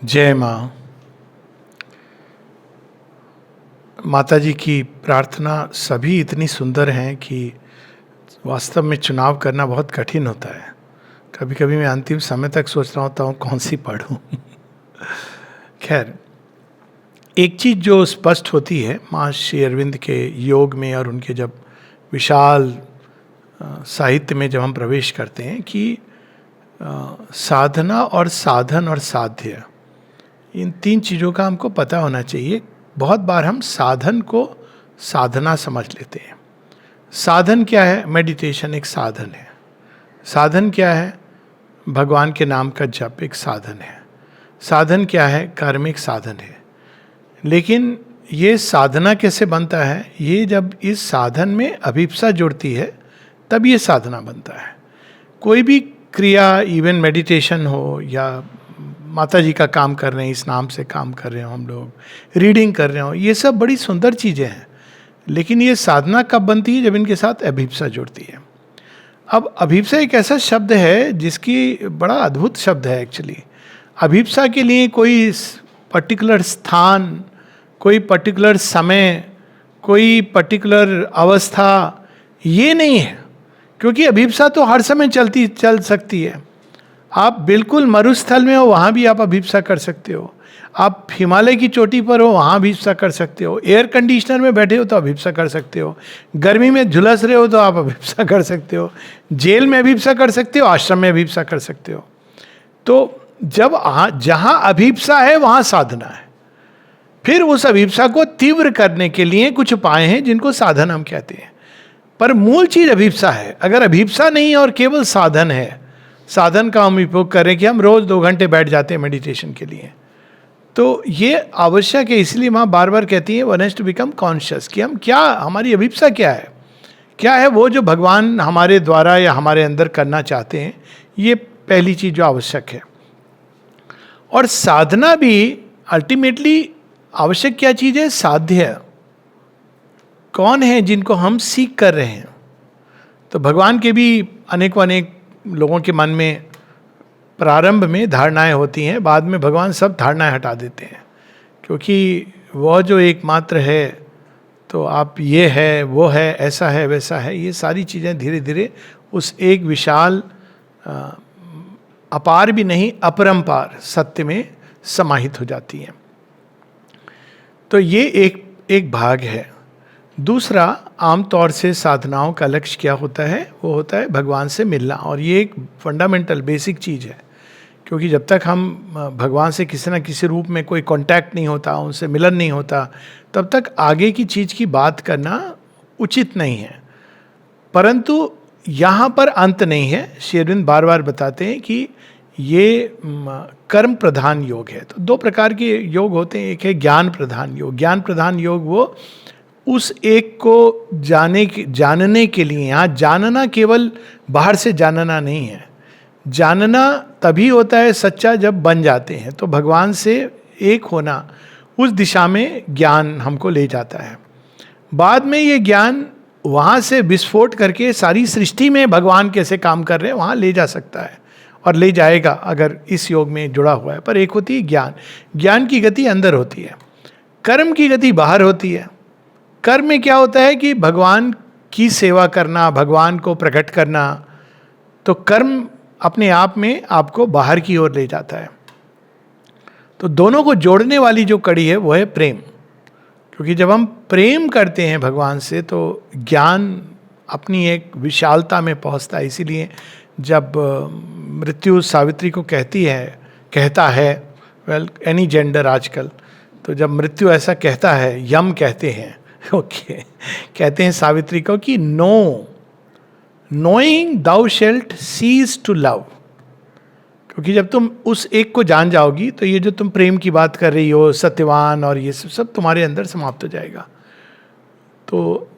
जय माँ। माता जी की प्रार्थना सभी इतनी सुंदर हैं कि वास्तव में चुनाव करना बहुत कठिन होता है। कभी कभी मैं अंतिम समय तक सोच रहा होता हूँ कौन सी पढ़ूं। खैर, एक चीज जो स्पष्ट होती है माँ श्री अरविंद के योग में और उनके जब विशाल साहित्य में जब हम प्रवेश करते हैं कि साधना और साधन और साध्य, इन तीन चीज़ों का हमको पता होना चाहिए। बहुत बार हम साधन को साधना समझ लेते हैं। साधन क्या है? मेडिटेशन एक साधन है। साधन क्या है? भगवान के नाम का जप एक साधन है। साधन क्या है? कर्म एक साधन है। लेकिन ये साधना कैसे बनता है? ये जब इस साधन में अभिप्सा जुड़ती है तब ये साधना बनता है। कोई भी क्रिया, इवन मेडिटेशन हो या माता जी का काम कर रहे हैं, इस नाम से काम कर रहे हो हम लोग, रीडिंग कर रहे हो, ये सब बड़ी सुंदर चीज़ें हैं। लेकिन ये साधना कब बनती है? जब इनके साथ अभिप्सा जुड़ती है। अब अभिप्सा एक ऐसा शब्द है जिसकी बड़ा अद्भुत शब्द है एक्चुअली। अभिप्सा के लिए कोई पर्टिकुलर स्थान, कोई पर्टिकुलर समय, कोई पर्टिकुलर अवस्था ये नहीं है, क्योंकि अभिप्सा तो हर समय चल सकती है। आप बिल्कुल मरुस्थल में हो, वहाँ भी आप अभिप्सा कर सकते हो। आप हिमालय की चोटी पर हो, वहाँ अभिप्सा कर सकते हो। एयर कंडीशनर में बैठे हो तो अभिप्सा कर सकते हो। गर्मी में झुलस रहे हो तो आप अभिप्सा कर सकते हो। जेल में अभिप्सा कर सकते हो, आश्रम में अभिप्सा कर सकते हो। तो जब जहाँ अभिप्सा है वहाँ साधना है। फिर उस अभिप्सा को तीव्र करने के लिए कुछ उपाय हैं जिनको साधन हम कहते हैं। पर मूल चीज अभिप्सा है। अगर अभिप्सा नहीं और केवल साधन है, साधन का हम उपयोग करें कि हम रोज 2 घंटे बैठ जाते हैं मेडिटेशन के लिए, तो ये आवश्यक है। इसलिए माँ बार बार कहती है one has to become conscious कि हम क्या, हमारी अभिप्सा क्या है, क्या है वो जो भगवान हमारे द्वारा या हमारे अंदर करना चाहते हैं। ये पहली चीज जो आवश्यक है। और साधना भी अल्टीमेटली आवश्यक क्या चीज है? साध्य। कौन है जिनको हम सीख कर रहे हैं? तो भगवान के भी अनेक लोगों के मन में प्रारंभ में धारणाएं होती हैं, बाद में भगवान सब धारणाएं हटा देते हैं, क्योंकि वह जो एकमात्र है, तो आप ये है, वो है, ऐसा है, वैसा है, ये सारी चीज़ें धीरे धीरे उस एक विशाल अपार भी नहीं अपरंपार सत्य में समाहित हो जाती हैं। तो ये एक भाग है। दूसरा, आमतौर से साधनाओं का लक्ष्य क्या होता है? वो होता है भगवान से मिलना। और ये एक फंडामेंटल बेसिक चीज़ है, क्योंकि जब तक हम भगवान से किसी न किसी रूप में कोई कांटेक्ट नहीं होता, उनसे मिलन नहीं होता, तब तक आगे की चीज़ की बात करना उचित नहीं है। परंतु यहाँ पर अंत नहीं है। श्री अरविंद बार बार बताते हैं कि ये कर्म प्रधान योग है। तो 2 प्रकार के योग होते हैं। एक है ज्ञान प्रधान योग। ज्ञान प्रधान योग वो उस एक को जानने के लिए, यहाँ जानना केवल बाहर से जानना नहीं है। जानना तभी होता है सच्चा जब बन जाते हैं। तो भगवान से एक होना, उस दिशा में ज्ञान हमको ले जाता है। बाद में ये ज्ञान वहाँ से विस्फोट करके सारी सृष्टि में भगवान कैसे काम कर रहे हैं वहाँ ले जा सकता है, और ले जाएगा अगर इस योग में जुड़ा हुआ है। पर एक होती है ज्ञान। ज्ञान की गति अंदर होती है, कर्म की गति बाहर होती है। कर्म में क्या होता है कि भगवान की सेवा करना, भगवान को प्रकट करना। तो कर्म अपने आप में आपको बाहर की ओर ले जाता है। तो दोनों को जोड़ने वाली जो कड़ी है वो है प्रेम। क्योंकि जब हम प्रेम करते हैं भगवान से तो ज्ञान अपनी एक विशालता में पहुंचता है। इसीलिए जब मृत्यु सावित्री को कहता है, वेल एनी जेंडर आजकल, तो जब मृत्यु ऐसा कहता है, यम कहते हैं, ओके, कहते हैं सावित्री को कि knowing thou shalt cease to love. क्योंकि जब तुम उस एक को जान जाओगी तो ये जो तुम प्रेम की बात कर रही हो, सत्यवान और ये सब तुम्हारे अंदर समाप्त हो जाएगा। तो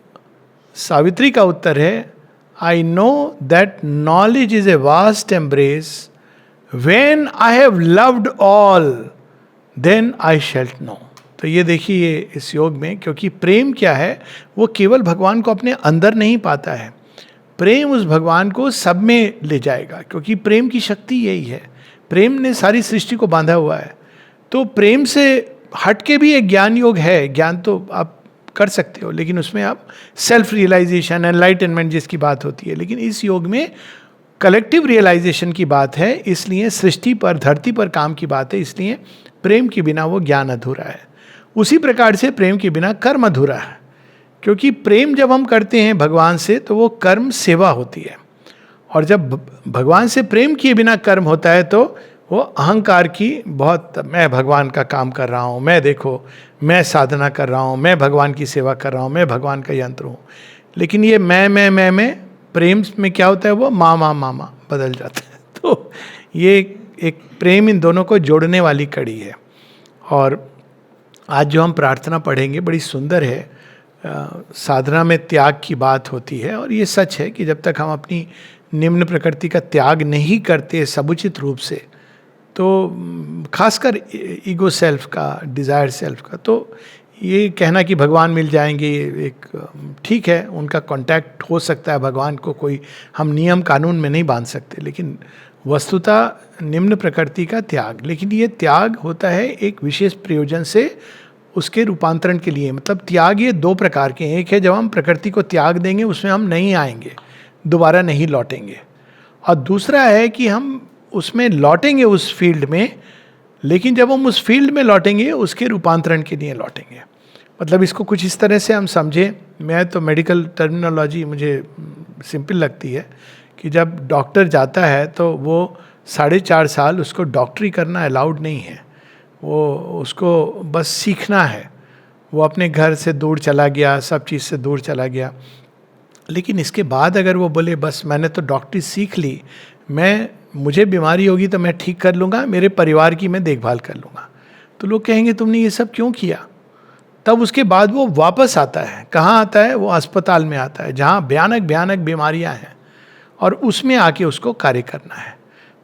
सावित्री का उत्तर है, I know that knowledge is a vast embrace, when I have loved all then I shalt know. तो ये देखिए इस योग में, क्योंकि प्रेम क्या है, वो केवल भगवान को अपने अंदर नहीं पाता है, प्रेम उस भगवान को सब में ले जाएगा। क्योंकि प्रेम की शक्ति यही है। प्रेम ने सारी सृष्टि को बांधा हुआ है। तो प्रेम से हट के भी एक ज्ञान योग है, ज्ञान तो आप कर सकते हो, लेकिन उसमें आप सेल्फ रियलाइजेशन, एनलाइटनमेंट जिसकी बात होती है, लेकिन इस योग में कलेक्टिव रियलाइजेशन की बात है, इसलिए सृष्टि पर, धरती पर काम की बात है, इसलिए प्रेम के बिना वो ज्ञान अधूरा है। उसी प्रकार से प्रेम के बिना कर्म अधूरा है, क्योंकि प्रेम जब हम करते हैं भगवान से तो वो कर्म सेवा होती है, और जब भगवान से प्रेम किए बिना कर्म होता है तो वो अहंकार की, बहुत मैं भगवान का काम कर रहा हूँ, मैं देखो मैं साधना कर रहा हूँ, मैं भगवान की सेवा कर रहा हूँ, मैं भगवान का यंत्र हूँ। लेकिन ये मैं प्रेम में क्या होता है, वो मामा बदल जाता है। तो ये एक प्रेम इन दोनों को जोड़ने वाली कड़ी है। और आज जो हम प्रार्थना पढ़ेंगे बड़ी सुंदर है। साधना में त्याग की बात होती है, और ये सच है कि जब तक हम अपनी निम्न प्रकृति का त्याग नहीं करते समुचित रूप से, तो खासकर ईगो सेल्फ का, डिज़ायर सेल्फ का, तो ये कहना कि भगवान मिल जाएंगे, एक ठीक है, उनका कांटेक्ट हो सकता है भगवान को, कोई हम नियम कानून में नहीं बांध सकते, लेकिन वस्तुतः निम्न प्रकृति का त्याग। लेकिन ये त्याग होता है एक विशेष प्रयोजन से, उसके रूपांतरण के लिए। मतलब त्याग ये दो प्रकार के हैं। एक है जब हम प्रकृति को त्याग देंगे, उसमें हम नहीं आएंगे, दोबारा नहीं लौटेंगे, और दूसरा है कि हम उसमें लौटेंगे उस फील्ड में, लेकिन जब हम उस फील्ड में लौटेंगे उसके रूपांतरण के लिए लौटेंगे। मतलब इसको कुछ इस तरह से हम समझें, मैं तो मेडिकल टर्मिनोलॉजी मुझे सिंपल लगती है कि जब डॉक्टर जाता है तो वो 4.5 साल उसको डॉक्टरी करना अलाउड नहीं है, वो उसको बस सीखना है। वो अपने घर से दूर चला गया, सब चीज़ से दूर चला गया, लेकिन इसके बाद अगर वो बोले बस मैंने तो डॉक्टरी सीख ली, मुझे बीमारी होगी तो मैं ठीक कर लूँगा, मेरे परिवार की मैं देखभाल कर लूँगा, तो लोग कहेंगे तुमने ये सब क्यों किया। तब उसके बाद वो वापस आता है, कहाँ आता है, वो अस्पताल में आता है जहाँ भयानक भयानक बीमारियाँ हैं, और उसमें आके उसको कार्य करना है।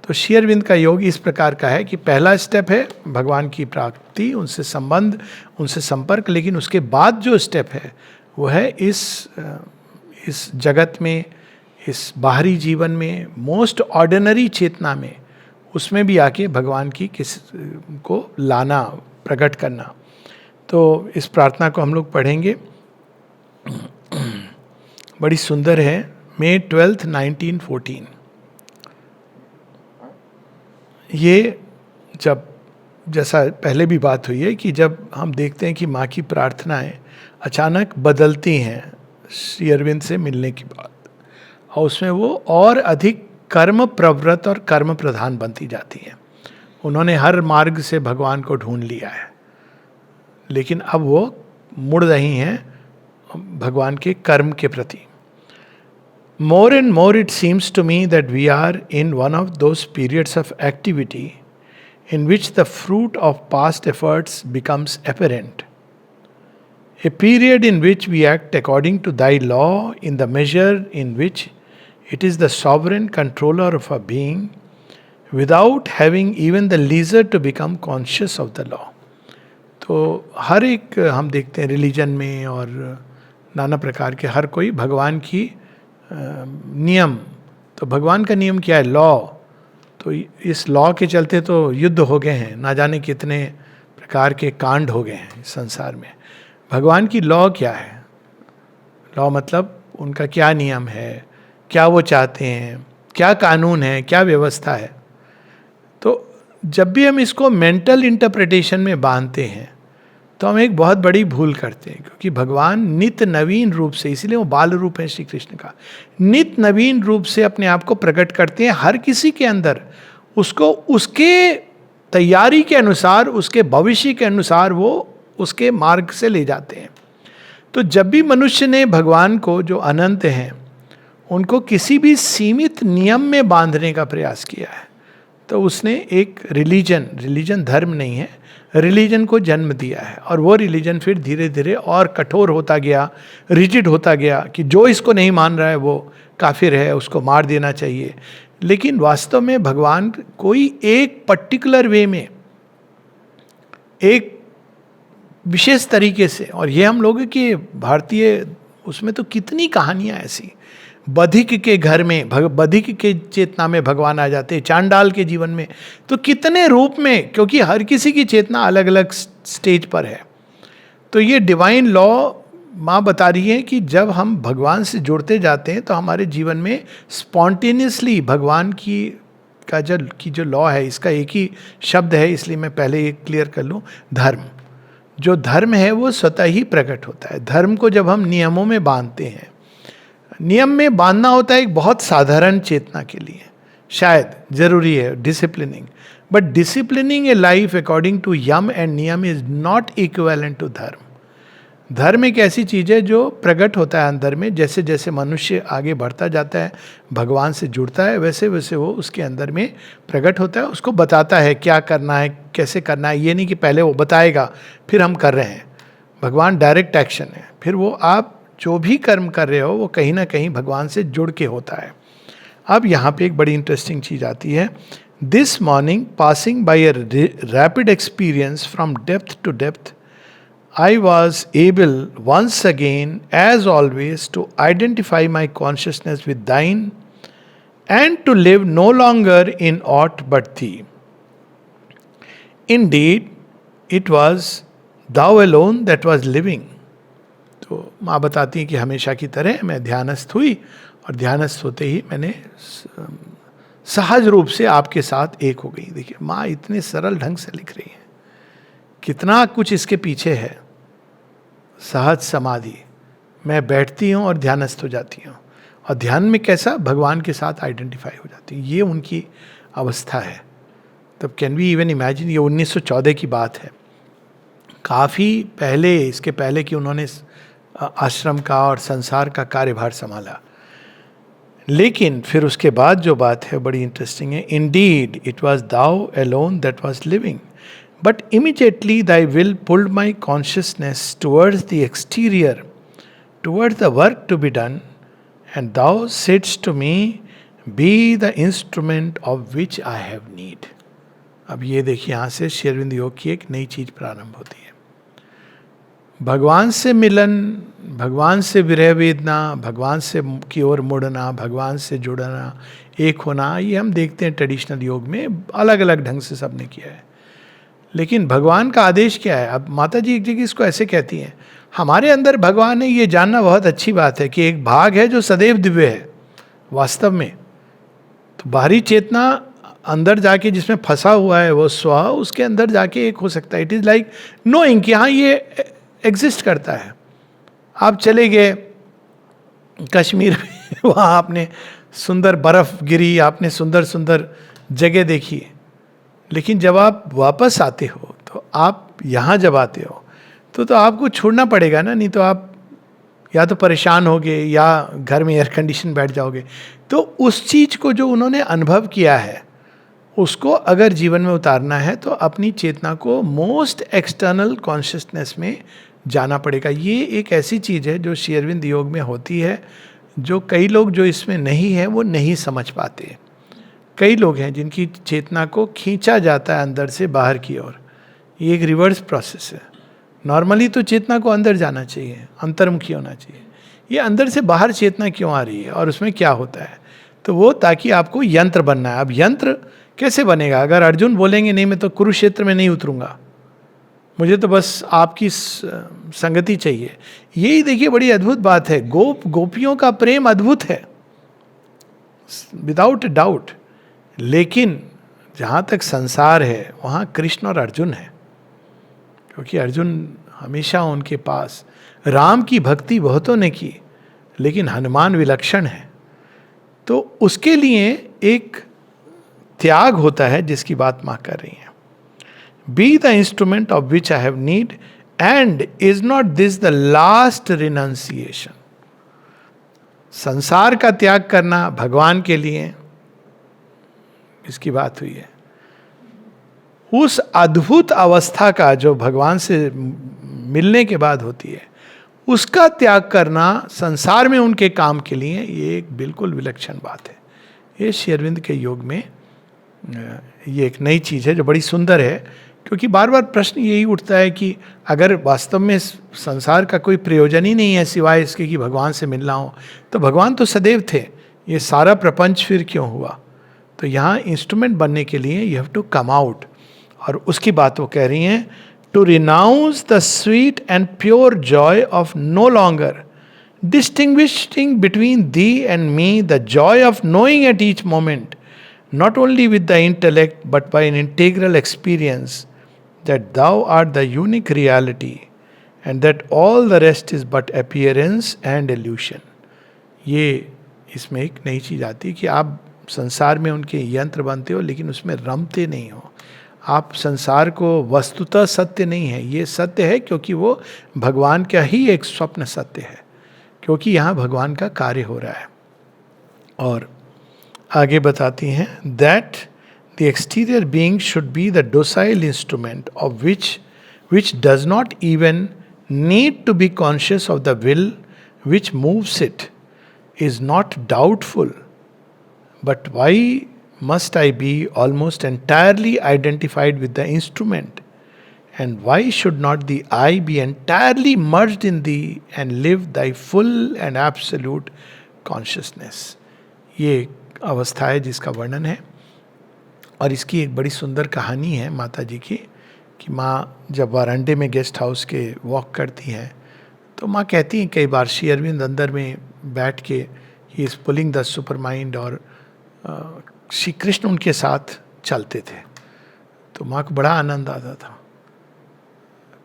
तो श्री अरविंद का योग इस प्रकार का है कि पहला स्टेप है भगवान की प्राप्ति, उनसे संबंध, उनसे संपर्क, लेकिन उसके बाद जो स्टेप है वो है इस जगत में, इस बाहरी जीवन में, मोस्ट ऑर्डिनरी चेतना में, उसमें भी आके भगवान की किस को लाना, प्रकट करना। तो इस प्रार्थना को हम लोग पढ़ेंगे, बड़ी सुंदर है। May 12, 1914। ये जब, जैसा पहले भी बात हुई है कि जब हम देखते हैं कि माँ की प्रार्थनाएं अचानक बदलती हैं श्री अरविंद से मिलने के बाद, और उसमें वो और अधिक कर्म प्रवृत्त और कर्म प्रधान बनती जाती हैं। उन्होंने हर मार्ग से भगवान को ढूंढ लिया है, लेकिन अब वो मुड़ रही हैं भगवान के कर्म के प्रति। More and more it seems to me that we are in one of those periods of activity in which the fruit of past efforts becomes apparent. A period in which we act according to thy law in the measure in which it is the sovereign controller of our being, without having even the leisure to become conscious of the law. तो हर एक हम देखते हैं religion में और नाना प्रकार के, हर कोई भगवान की नियम, तो भगवान का नियम क्या है, लॉ। तो इस लॉ के चलते तो युद्ध हो गए हैं, ना जाने कितने प्रकार के कांड हो गए हैं इस संसार में। भगवान की लॉ क्या है, लॉ मतलब उनका क्या नियम है, क्या वो चाहते हैं, क्या कानून है, क्या व्यवस्था है। तो जब भी हम इसको मेंटल इंटरप्रिटेशन में बांधते हैं तो हम एक बहुत बड़ी भूल करते हैं, क्योंकि भगवान नित्य नवीन रूप से, इसीलिए वो बाल रूप है श्री कृष्ण का, नित्य नवीन रूप से अपने आप को प्रकट करते हैं हर किसी के अंदर। उसको उसके तैयारी के अनुसार, उसके भविष्य के अनुसार वो उसके मार्ग से ले जाते हैं। तो जब भी मनुष्य ने भगवान को, जो अनंत हैं, उनको किसी भी सीमित नियम में बांधने का प्रयास किया है, तो उसने एक रिलीजन धर्म नहीं है, रिलीजन को जन्म दिया है। और वो रिलीजन फिर धीरे धीरे और कठोर होता गया, रिजिड होता गया, कि जो इसको नहीं मान रहा है वो काफिर है, उसको मार देना चाहिए। लेकिन वास्तव में भगवान कोई एक पर्टिकुलर वे में, एक विशेष तरीके से, और ये हम लोग कि भारतीय उसमें तो कितनी कहानियां ऐसी, बधिक के घर में बधिक के चेतना में भगवान आ जाते हैं, चांडाल के जीवन में, तो कितने रूप में, क्योंकि हर किसी की चेतना अलग अलग स्टेज पर है। तो ये डिवाइन लॉ माँ बता रही है कि जब हम भगवान से जुड़ते जाते हैं तो हमारे जीवन में स्पॉन्टेनियसली भगवान की जो लॉ है, इसका एक ही शब्द है, इसलिए मैं पहले ये क्लियर कर लूँ, धर्म। जो धर्म है वो स्वतः ही प्रकट होता है। धर्म को जब हम नियमों में बांधते हैं, नियम में बांधना होता है एक बहुत साधारण चेतना के लिए, शायद जरूरी है disciplining, but disciplining a life according to yam and niyam is not equivalent to dharma. धर्म एक ऐसी चीज़ है जो प्रकट होता है अंदर में, जैसे जैसे मनुष्य आगे बढ़ता जाता है, भगवान से जुड़ता है, वैसे वैसे वो उसके अंदर में प्रकट होता है, उसको बताता है क्या करना है, कैसे करना है। ये नहीं कि पहले वो बताएगा फिर हम कर रहे हैं। भगवान डायरेक्ट एक्शन है, फिर वो आप जो भी कर्म कर रहे हो वो कहीं ना कहीं भगवान से जुड़ के होता है। अब यहाँ पे एक बड़ी इंटरेस्टिंग चीज़ आती है। This morning passing by a rapid experience from depth to depth, I was able once again, as always, to identify my consciousness with thine and to live no longer in aught but thee. Indeed, it was thou alone that was living. तो माँ बताती हैं कि हमेशा की तरह मैं ध्यानस्थ हुई और ध्यानस्थ होते ही मैंने सहज रूप से आपके साथ एक हो गई। देखिए माँ इतने सरल ढंग से लिख रही है, कितना कुछ इसके पीछे है। सहज समाधि, मैं बैठती हूँ और ध्यानस्थ हो जाती हूँ, और ध्यान में कैसा भगवान के साथ आइडेंटिफाई हो जाती हूँ, ये उनकी अवस्था है। तब कैन वी इवन इमेजिन, ये 1914 की बात है, काफ़ी पहले, इसके पहले कि उन्होंने आश्रम का और संसार का कार्यभार संभाला। लेकिन फिर उसके बाद जो बात है बड़ी इंटरेस्टिंग है। Indeed it was thou alone that was living, but immediately thy will pulled my consciousness towards the exterior, towards the work to be done, and thou saidst to me, be the instrument of which I have need. अब ये देखिए यहाँ से श्री अरविंद योग की एक नई चीज प्रारंभ होती है। भगवान से मिलन, भगवान से विरह वेदना, भगवान से की ओर मुड़ना, भगवान से जुड़ना, एक होना, ये हम देखते हैं ट्रेडिशनल योग में अलग अलग ढंग से सबने किया है। लेकिन भगवान का आदेश क्या है? अब माता जी एक जगह इसको ऐसे कहती हैं, हमारे अंदर भगवान है, ये जानना बहुत अच्छी बात है कि एक भाग है जो सदैव दिव्य है वास्तव में। तो बाहरी चेतना अंदर जाके जिसमें फंसा हुआ है वो स्व, उसके अंदर जाके एक हो सकता है। इट इज़ लाइक नोइंग कि हाँ ये एग्जिस्ट करता है। आप चले गए कश्मीर में, वहाँ आपने सुंदर बर्फ़ गिरी, आपने सुंदर सुंदर जगह देखी, लेकिन जब आप वापस आते हो तो आप यहाँ जब आते हो तो आपको छोड़ना पड़ेगा ना, नहीं तो आप या तो परेशान होगे या घर में एयर कंडीशन बैठ जाओगे। तो उस चीज़ को जो उन्होंने अनुभव किया है उसको अगर जीवन में उतारना है तो अपनी चेतना को मोस्ट एक्सटर्नल कॉन्शियसनेस में जाना पड़ेगा। ये एक ऐसी चीज़ है जो श्री अरविंद योग में होती है, जो कई लोग जो इसमें नहीं है वो नहीं समझ पाते। कई लोग हैं जिनकी चेतना को खींचा जाता है अंदर से बाहर की ओर। ये एक रिवर्स प्रोसेस है। नॉर्मली तो चेतना को अंदर जाना चाहिए, अंतर्मुखी होना चाहिए। ये अंदर से बाहर चेतना क्यों आ रही है और उसमें क्या होता है? तो वो ताकि आपको यंत्र बनना है। अब यंत्र कैसे बनेगा? अगर अर्जुन बोलेंगे नहीं मैं तो कुरुक्षेत्र में नहीं उतरूंगा, मुझे तो बस आपकी संगति चाहिए। यही देखिए बड़ी अद्भुत बात है। गोपियों का प्रेम अद्भुत है विदाउट डाउट, लेकिन जहाँ तक संसार है वहाँ कृष्ण और अर्जुन है, क्योंकि अर्जुन हमेशा उनके पास। राम की भक्ति बहुतों ने की, लेकिन हनुमान विलक्षण है। तो उसके लिए एक त्याग होता है जिसकी बात माँ कर रही हैं। Be the instrument of which I have need, and is not this the last renunciation. संसार का त्याग करना भगवान के लिए, इसकी बात हुई है। उस अद्भुत अवस्था का जो भगवान से मिलने के बाद होती है, उसका त्याग करना संसार में उनके काम के लिए, ये एक बिल्कुल विलक्षण बात है। ये श्री अरविंद के योग में ये एक नई चीज़ है जो बड़ी सुंदर है क्योंकि बार बार प्रश्न यही उठता है कि अगर वास्तव में इस संसार का कोई प्रयोजन ही नहीं है सिवाय इसके कि भगवान से मिलना हो, तो भगवान तो सदैव थे, ये सारा प्रपंच फिर क्यों हुआ? तो यहाँ इंस्ट्रूमेंट बनने के लिए you have to come out, और उसकी बात वो कह रही हैं, to renounce the sweet and pure joy of no longer distinguishing between thee and me the joy of knowing at each moment, not only with the intellect but by an integral experience, that thou art the unique reality and that all the rest is but appearance and illusion. ये इसमें एक नई चीज आती है कि आप संसार में उनके यंत्र बनते हो लेकिन उसमें रमते नहीं हो। आप संसार को वस्तुतः सत्य नहीं है, ये सत्य है क्योंकि वो भगवान का ही एक स्वप्न सत्य है, क्योंकि यहाँ भगवान का कार्य हो रहा है। और आगे बताती हैं, that the exterior being should be the docile instrument of which does not even need to be conscious of the will which moves it, is not doubtful, but why must I be almost entirely identified with the instrument? And why should not the I be entirely merged in thee and live thy full and absolute consciousness? ये अवस्था है जिसका वर्णन है। और इसकी एक बड़ी सुंदर कहानी है माता जी की, कि माँ जब वाराणसी में गेस्ट हाउस के वॉक करती हैं तो माँ कहती हैं कई बार श्री अरविंद अंदर में बैठ के he is pulling the super mind, और श्री कृष्ण उनके साथ चलते थे, तो माँ को बड़ा आनंद आता था।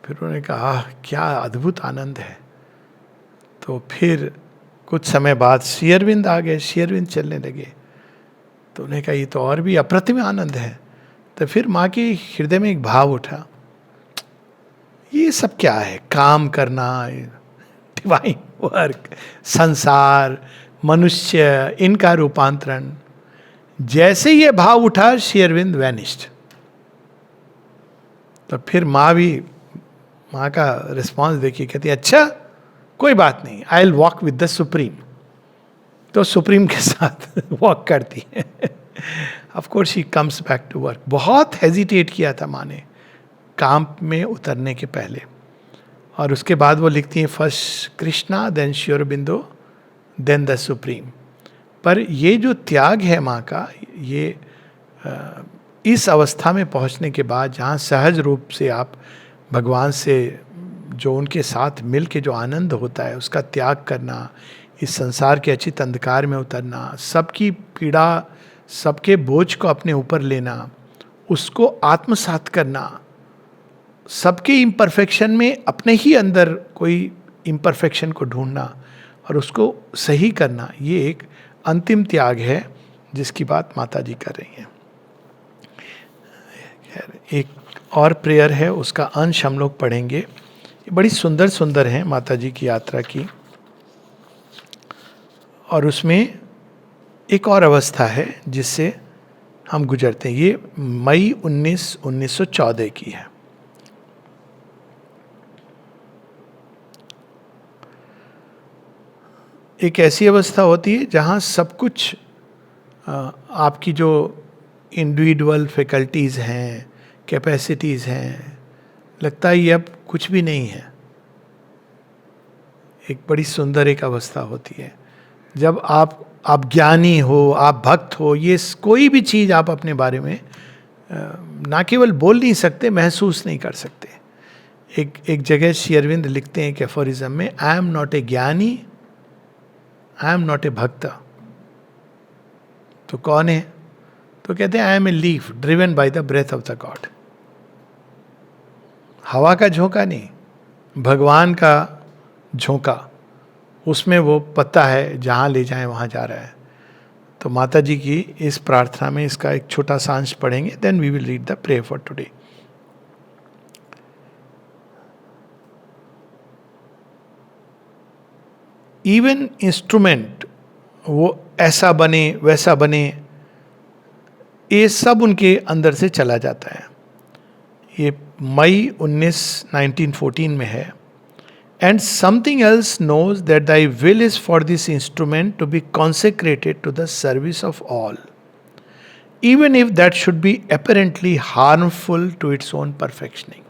फिर उन्होंने कहा क्या अद्भुत आनंद है। तो फिर कुछ समय बाद श्री अरविंद आ गए, श्री अरविंद चलने लगे, तो उन्होंने कहा ये तो और भी अप्रतिम आनंद है। तो फिर माँ के हृदय में एक भाव उठा, ये सब क्या है, काम करना, डिवाइन वर्क, संसार, मनुष्य, इनका रूपांतरण। जैसे ये भाव उठा श्री अरविंद वैनिश्ड। तो फिर माँ का रिस्पॉन्स देखिए, कहती है अच्छा कोई बात नहीं, I will walk with the supreme. तो सुप्रीम के साथ वॉक करती है। Of course she comes back to work. बहुत हेजिटेट किया था माँ ने काम में उतरने के पहले, और उसके बाद वो लिखती हैं first Krishna, then Shri Aurobindo, then the supreme. पर ये जो त्याग है माँ का, ये इस अवस्था में पहुँचने के बाद जहाँ सहज रूप से आप भगवान से जो उनके साथ मिल के जो आनंद होता है उसका त्याग करना, इस संसार के अचित अंधकार में उतरना, सबकी पीड़ा, सबके बोझ को अपने ऊपर लेना, उसको आत्मसात करना, सबके इम्परफेक्शन में अपने ही अंदर कोई इम्परफेक्शन को ढूंढना और उसको सही करना, ये एक अंतिम त्याग है जिसकी बात माता जी कर रही हैं। एक और प्रेयर है, उसका अंश हम लोग पढ़ेंगे। ये बड़ी सुंदर सुंदर हैं माता जी की यात्रा की, और उसमें एक और अवस्था है जिससे हम गुजरते हैं। ये मई 1914 की है। एक ऐसी अवस्था होती है जहाँ सब कुछ आपकी जो इंडिविजुअल फैकल्टीज़ हैं, कैपेसिटीज़ हैं, लगता है ये अब कुछ भी नहीं है। एक बड़ी सुंदर एक अवस्था होती है जब आप ज्ञानी हो, आप भक्त हो, ये कोई भी चीज़ आप अपने बारे में ना केवल बोल नहीं सकते, महसूस नहीं कर सकते। एक जगह श्री अरविंद लिखते हैं एक एफोरिज्म में, आई एम नॉट ए ज्ञानी, आई एम नॉट ए भक्त। तो कौन है? तो कहते हैं I am a leaf driven by the breath of the god. हवा का झोंका नहीं, भगवान का झोंका, उसमें वो पत्ता है, जहाँ ले जाएं वहाँ जा रहा है। तो माता जी की इस प्रार्थना में इसका एक छोटा सा अंश पढ़ेंगे, then we will read the prayer for today. इवन इंस्ट्रूमेंट वो ऐसा बने वैसा बने, ये सब उनके अंदर से चला जाता है। ये मई 1914 में है। And something else knows that thy will is for this instrument to be consecrated to the service of all, even if that should be apparently harmful to its own perfectioning.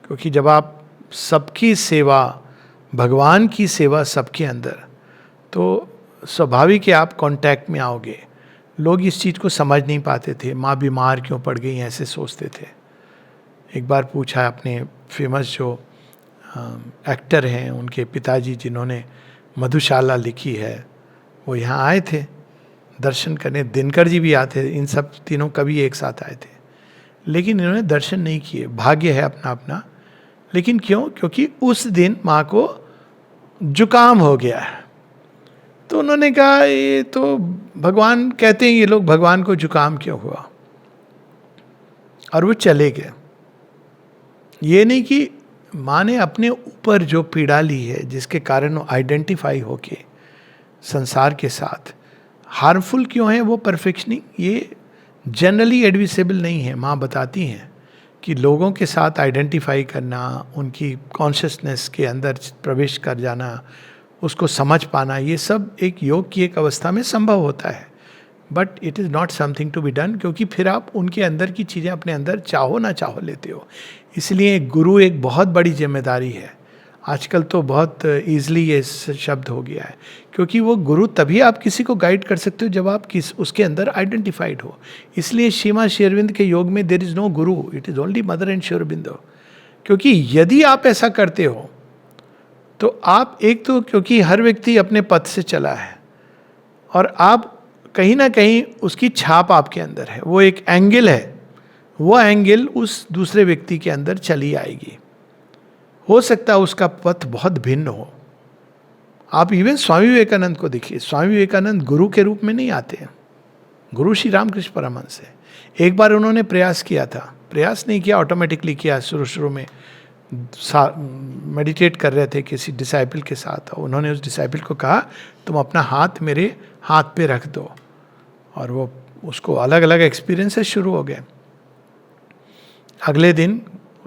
क्योंकि जब आप सबकी सेवा, भगवान की सेवा सबके अंदर, तो स्वाभाविक है आप कांटेक्ट में आओगे. लोग इस चीज़ को समझ नहीं पाते थे. माँ बीमार क्यों पड़ गई ऐसे सोचते थे. एक बार पूछा अपने फेमस जो एक्टर हैं, उनके पिताजी जिन्होंने मधुशाला लिखी है, वो यहाँ आए थे दर्शन करने. दिनकर जी भी आते, इन सब तीनों कवि एक साथ आए थे, लेकिन इन्होंने दर्शन नहीं किए. भाग्य है अपना अपना. लेकिन क्यों? क्योंकि उस दिन माँ को जुकाम हो गया है. तो उन्होंने कहा ये तो भगवान कहते हैं, ये लोग भगवान को जुकाम क्यों हुआ, और वो चले गए. ये नहीं कि माँ ने अपने ऊपर जो पीड़ा ली है, जिसके कारण वो आइडेंटिफाई होके संसार के साथ हार्मफुल क्यों है वो परफेक्शनिंग, ये जनरली एडमिसेबल नहीं है. माँ बताती हैं कि लोगों के साथ आइडेंटिफाई करना, उनकी कॉन्शियसनेस के अंदर प्रवेश कर जाना, उसको समझ पाना, ये सब एक योग की एक अवस्था में संभव होता है. But it is not something to be done, क्योंकि फिर आप उनके अंदर की चीज़ें अपने अंदर चाहो ना चाहो लेते हो. इसलिए गुरु एक बहुत बड़ी जिम्मेदारी है. आजकल तो बहुत ईजिली ये शब्द हो गया है, क्योंकि वो गुरु तभी आप किसी को गाइड कर सकते हो जब आप उसके अंदर आइडेंटिफाइड हो. इसलिए श्रीमा श्री अरविंद के योग में there is no Guru, it is only mother and Shri Aurobindo. क्योंकि यदि आप ऐसा करते हो तो आप एक तो, क्योंकि हर व्यक्ति अपने पथ से चला है और आप कहीं ना कहीं उसकी छाप आपके अंदर है, वो एक एंगल है, वो एंगल उस दूसरे व्यक्ति के अंदर चली आएगी. हो सकता है उसका पथ बहुत भिन्न हो. आप इवन स्वामी विवेकानंद को देखिए. स्वामी विवेकानंद गुरु के रूप में नहीं आते हैं. गुरु श्री रामकृष्ण परमहंस है. एक बार उन्होंने प्रयास किया था, प्रयास नहीं किया, ऑटोमेटिकली किया. शुरू में मेडिटेट कर रहे थे किसी डिसाइपल के साथ, उन्होंने उस डिसाइपल को कहा तुम अपना हाथ मेरे हाथ पे रख दो, और वो उसको अलग अलग एक्सपीरियंसेस शुरू हो गए. अगले दिन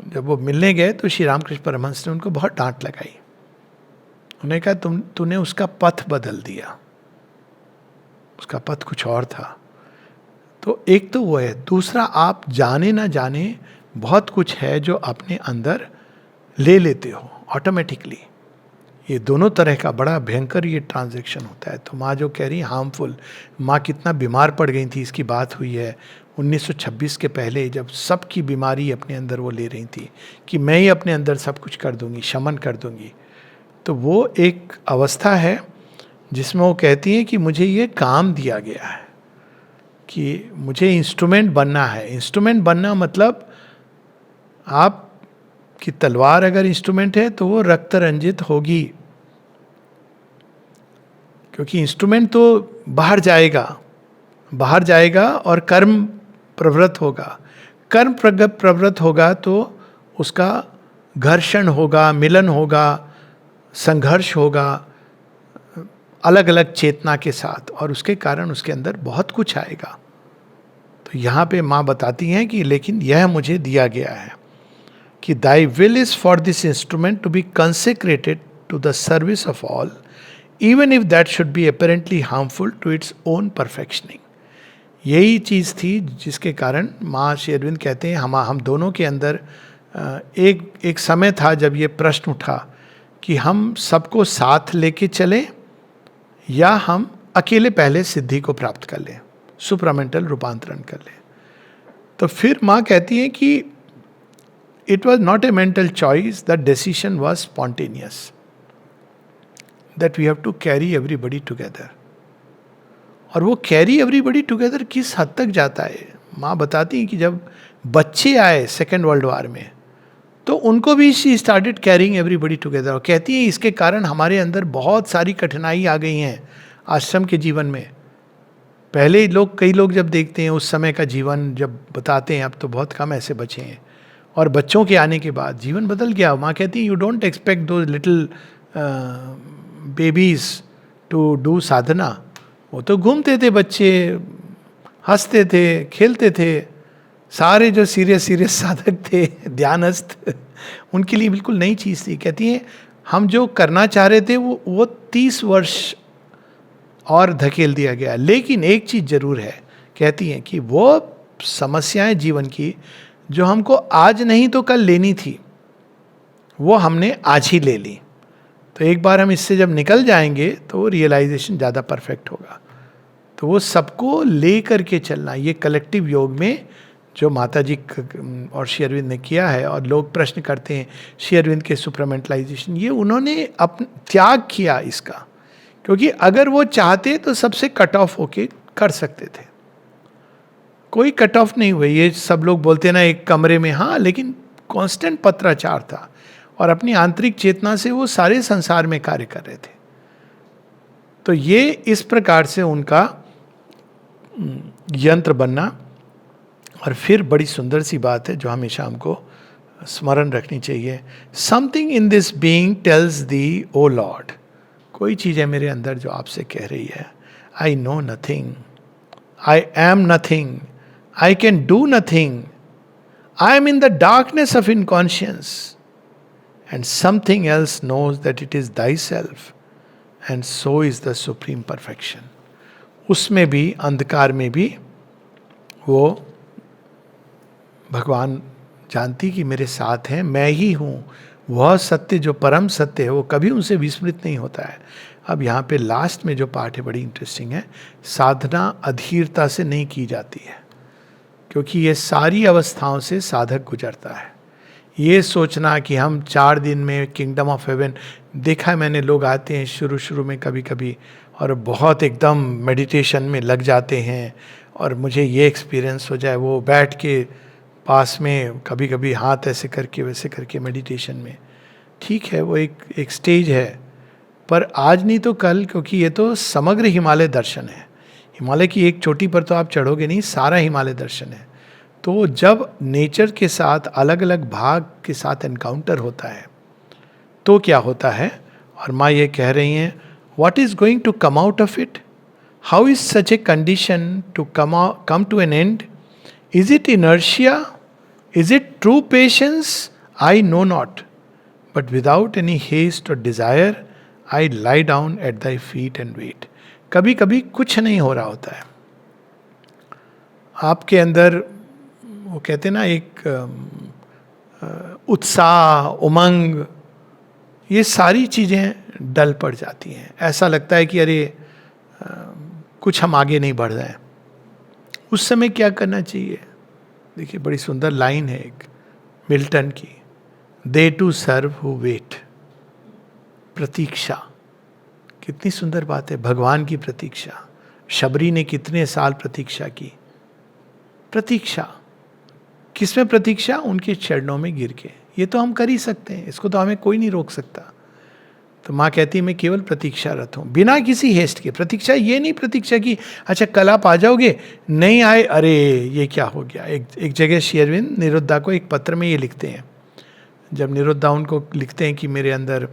जब वो मिलने गए तो श्री रामकृष्ण परमहंस ने उनको बहुत डांट लगाई. उन्होंने कहा तूने उसका पथ बदल दिया, उसका पथ कुछ और था. तो एक तो वो है. दूसरा, आप जाने ना जाने बहुत कुछ है जो अपने अंदर ले लेते हो ऑटोमेटिकली. ये दोनों तरह का बड़ा भयंकर ये ट्रांजैक्शन होता है. तो माँ जो कह रही हार्मफुल, माँ कितना बीमार पड़ गई थी इसकी बात हुई है 1926 के पहले, जब सबकी बीमारी अपने अंदर वो ले रही थी कि मैं ही अपने अंदर सब कुछ कर दूंगी, शमन कर दूंगी. तो वो एक अवस्था है जिसमें वो कहती हैं कि मुझे ये काम दिया गया है कि मुझे इंस्ट्रूमेंट बनना है. इंस्ट्रूमेंट बनना मतलब आप कि तलवार अगर इंस्ट्रूमेंट है तो वो रक्त रंजित होगी, क्योंकि इंस्ट्रूमेंट तो बाहर जाएगा और कर्म प्रवृत्त होगा. कर्म प्रवृत्त होगा तो उसका घर्षण होगा, मिलन होगा, संघर्ष होगा अलग अलग चेतना के साथ, और उसके कारण उसके अंदर बहुत कुछ आएगा. तो यहाँ पे माँ बताती हैं कि लेकिन यह मुझे दिया गया है कि thy will is for this instrument to be consecrated to the service of all, even if that should be apparently harmful to its own perfectioning. यही चीज़ थी जिसके कारण माँ श्री अरविंद कहते हैं हम दोनों के अंदर एक समय था जब ये प्रश्न उठा कि हम सबको साथ लेके चलें या हम अकेले पहले सिद्धि को प्राप्त कर लें, सुप्रामेंटल रूपांतरण कर लें. तो फिर माँ कहती हैं कि it was not a mental choice, the decision was spontaneous, that we have to carry everybody together. और वो कैरी एवरीबडी टुगेदर किस हद तक जाता है. माँ बताती हैं कि जब बच्चे आए सेकेंड वर्ल्ड वॉर में तो उनको भी she started carrying everybody together. और कहती है इसके कारण हमारे अंदर बहुत सारी कठिनाई आ गई हैं आश्रम के जीवन में. पहले कई लोग जब देखते हैं उस समय का जीवन जब बताते हैं, अब तो बहुत कम ऐसे बचे हैं, और बच्चों के आने के बाद जीवन बदल गया. माँ कहती है यू डोंट एक्सपेक्ट दो लिटिल बेबीज टू डू साधना. वो तो घूमते थे बच्चे, हंसते थे, खेलते थे. सारे जो सीरियस साधक थे, ध्यानस्थ, उनके लिए बिल्कुल नई चीज़ थी. कहती है हम जो करना चाह रहे थे वो 30 वर्ष और धकेल दिया गया. लेकिन एक चीज़ जरूर है कहती हैं कि वो समस्याएं जीवन की जो हमको आज नहीं तो कल लेनी थी, वो हमने आज ही ले ली। तो एक बार हम इससे जब निकल जाएंगे तो वो रियलाइजेशन ज़्यादा परफेक्ट होगा। तो वो सबको ले करके चलना, ये कलेक्टिव योग में जो माता जी और श्री अरविंद ने किया है, और लोग प्रश्न करते हैं श्री अरविंद के सुपरमेंटलाइजेशन, ये उन्होंने त्याग किया इसका, क्योंकि अगर वो चाहते तो सबसे कट ऑफ होके कर सकते थे। कोई कट ऑफ नहीं हुए। ये सब लोग बोलते ना एक कमरे में, हाँ, लेकिन कांस्टेंट पत्राचार था और अपनी आंतरिक चेतना से वो सारे संसार में कार्य कर रहे थे। तो ये इस प्रकार से उनका यंत्र बनना। और फिर बड़ी सुंदर सी बात है जो हमेशा हमको स्मरण रखनी चाहिए, something in this being tells thee O lord, कोई चीज़ है मेरे अंदर जो आपसे कह रही है, I know nothing, I am nothing, I can do nothing, I am in the darkness of inconscience, and something else knows that it is thy self, and so is the supreme perfection. उसमें भी, अंधकार में भी, वो भगवान जानती कि मेरे साथ हैं, मैं ही हूँ। वह सत्य जो परम सत्य है वो कभी उनसे विस्मृत नहीं होता है। अब यहाँ पे लास्ट में जो पार्ट है बड़ी इंटरेस्टिंग है, साधना अधीरता से नहीं की जाती है, क्योंकि ये सारी अवस्थाओं से साधक गुजरता है। ये सोचना कि हम 4 दिन में किंगडम ऑफ हेवन, देखा है मैंने, लोग आते हैं शुरू शुरू में कभी कभी और बहुत एकदम मेडिटेशन में लग जाते हैं, और मुझे ये एक्सपीरियंस हो जाए, वो बैठ के पास में कभी कभी हाथ ऐसे करके वैसे करके मेडिटेशन में। ठीक है, वो एक स्टेज है, पर आज नहीं तो कल, क्योंकि ये तो समग्र हिमालय दर्शन है। हिमालय की एक चोटी पर तो आप चढ़ोगे नहीं, सारा हिमालय दर्शन है। तो जब नेचर के साथ अलग अलग भाग के साथ एनकाउंटर होता है तो क्या होता है, और माँ ये कह रही हैं, what is going to come out of it, how is such a condition to come to an end, is it inertia, is it true patience? I know not. But without any haste or desire, I lie down at thy feet and wait. कभी कभी कुछ नहीं हो रहा होता है आपके अंदर, वो कहते ना एक उत्साह, उमंग, ये सारी चीज़ें डल पड़ जाती हैं। ऐसा लगता है कि अरे कुछ हम आगे नहीं बढ़ रहे हैं। उस समय क्या करना चाहिए? देखिए बड़ी सुंदर लाइन है एक मिल्टन की, दे टू सर्व हु वेट। प्रतीक्षा, कितनी सुंदर बात है, भगवान की प्रतीक्षा। शबरी ने कितने साल प्रतीक्षा की। प्रतीक्षा किसमें? प्रतीक्षा उनके चरणों में गिर के। ये तो हम कर ही सकते हैं, इसको तो हमें कोई नहीं रोक सकता। तो माँ कहती है मैं केवल प्रतीक्षारत हूँ, बिना किसी हेस्ट के। प्रतीक्षा ये नहीं प्रतीक्षा की अच्छा कल आप आ जाओगे, नहीं आए अरे ये क्या हो गया। एक जगह श्री अरविंद निरुद्धा को एक पत्र में ये लिखते हैं, जब निरुद्धा उनको लिखते हैं कि मेरे अंदर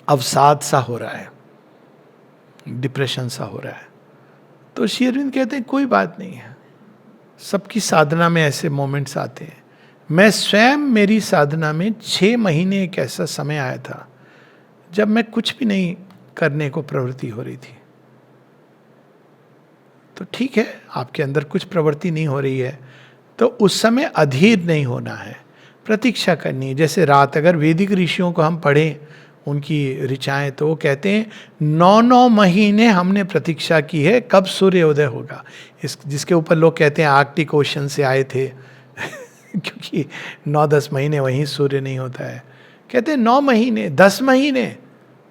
अवसाद सा हो रहा है, डिप्रेशन सा हो रहा है, तो श्री अरविंद कहते हैं कोई बात नहीं है, सबकी साधना में ऐसे मोमेंट्स आते हैं। मैं स्वयं, मेरी साधना में 6 महीने एक ऐसा समय आया था जब मैं कुछ भी नहीं करने को प्रवृत्ति हो रही थी। तो ठीक है, आपके अंदर कुछ प्रवृत्ति नहीं हो रही है तो उस समय अधीर नहीं होना है, प्रतीक्षा करनी है। जैसे रात, अगर वैदिक ऋषियों को हम पढ़ें उनकी ऋचाएं, तो वो कहते हैं 9 महीने हमने प्रतीक्षा की है कब सूर्योदय होगा। इस जिसके ऊपर लोग कहते हैं आर्कटिक ओशन से आए थे क्योंकि 9-10 महीने वहीं सूर्य नहीं होता है। कहते हैं 9 महीने, 10 महीने,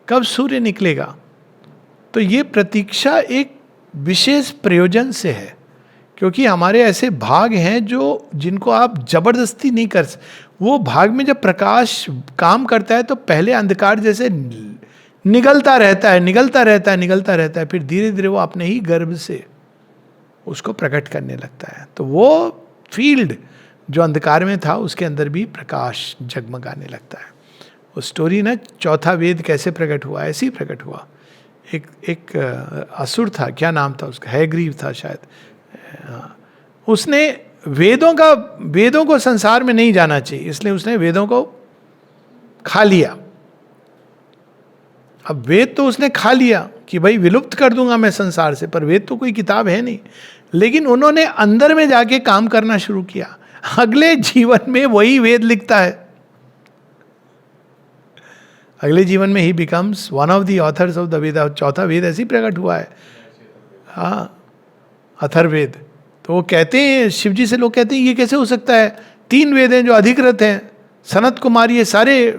कब सूर्य निकलेगा। तो ये प्रतीक्षा एक विशेष प्रयोजन से है, क्योंकि हमारे ऐसे भाग हैं जो जिनको आप जबरदस्ती नहीं कर वो भाग में जब प्रकाश काम करता है तो पहले अंधकार जैसे निगलता रहता है, फिर धीरे धीरे वो अपने ही गर्भ से उसको प्रकट करने लगता है। तो वो फील्ड जो अंधकार में था उसके अंदर भी प्रकाश जगमगाने लगता है। वो स्टोरी ना, चौथा वेद कैसे प्रकट हुआ, ऐसे ही प्रकट हुआ। एक असुर था, क्या नाम था उसका, हैग्रीव था शायद। उसने वेदों को संसार में नहीं जाना चाहिए, इसलिए उसने वेदों को खा लिया। अब वेद तो उसने खा लिया, कि भाई विलुप्त कर दूंगा मैं संसार से, पर वेद तो कोई किताब है नहीं। लेकिन उन्होंने अंदर में जाके काम करना शुरू किया, अगले जीवन में वही वेद लिखता है, अगले जीवन में he becomes one of the authors of the Veda. चौथा वेद ऐसे ही प्रकट हुआ है, हाँ, अथर्ववेद। तो वो कहते हैं, शिव जी से लोग कहते हैं ये कैसे हो सकता है, 3 वेद हैं जो अधिकृत हैं, सनत कुमार ये सारे,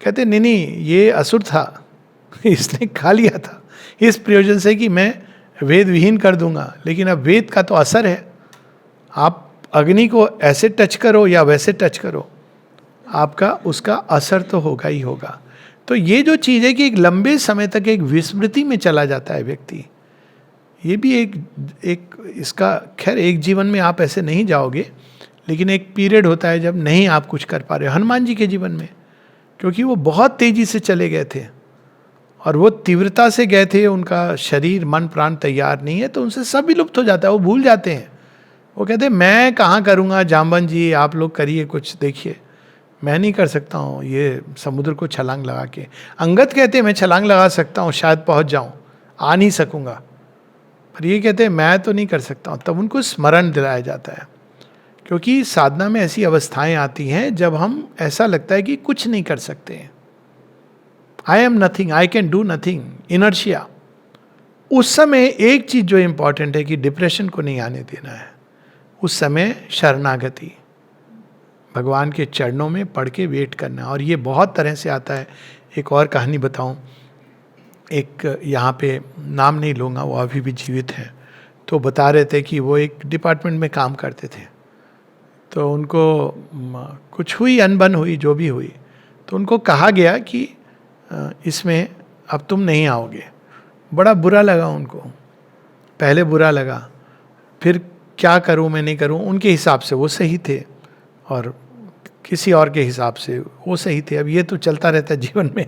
कहते नहीं नहीं ये असुर था, इसने खा लिया था इस प्रयोजन से कि मैं वेद विहीन कर दूंगा। लेकिन अब वेद का तो असर है, आप अग्नि को ऐसे टच करो या वैसे टच करो, आपका उसका असर तो होगा ही होगा। तो ये जो चीज़ है कि एक लंबे समय तक एक विस्मृति में चला जाता है व्यक्ति, ये भी एक इसका, खैर एक जीवन में आप ऐसे नहीं जाओगे, लेकिन एक पीरियड होता है जब नहीं आप कुछ कर पा रहे हो। हनुमान जी के जीवन में, क्योंकि वो बहुत तेजी से चले गए थे और वो तीव्रता से गए थे, उनका शरीर मन प्राण तैयार नहीं है, तो उनसे सब विलुप्त हो जाता है, वो भूल जाते हैं। वो कहते हैं मैं कहाँ करूँगा, जाम्बन जी आप लोग करिए कुछ, देखिए मैं नहीं कर सकता हूँ ये समुद्र को छलांग लगा के। अंगद कहते हैं मैं छलांग लगा सकता हूँ, शायद पहुँच जाऊँ, आ नहीं सकूँगा, पर ये कहते हैं मैं तो नहीं कर सकता हूँ। तब उनको स्मरण दिलाया जाता है, क्योंकि साधना में ऐसी अवस्थाएं आती हैं जब हम ऐसा लगता है कि कुछ नहीं कर सकते हैं, I am nothing, I can do nothing, inertia. उस समय एक चीज जो इंपॉर्टेंट है कि डिप्रेशन को नहीं आने देना है, उस समय शरणागति, भगवान के चरणों में पढ़ के वेट करना। और ये बहुत तरह से आता है। एक और कहानी बताऊं, एक यहाँ पे नाम नहीं लूँगा, वो अभी भी जीवित हैं, तो बता रहे थे कि वो एक डिपार्टमेंट में काम करते थे, तो उनको कुछ हुई, अनबन हुई, जो भी हुई, तो उनको कहा गया कि इसमें अब तुम नहीं आओगे। बड़ा बुरा लगा उनको, पहले बुरा लगा, फिर क्या करूं मैं नहीं करूं। उनके हिसाब से वो सही थे और किसी और के हिसाब से वो सही थे। अब ये तो चलता रहता है जीवन में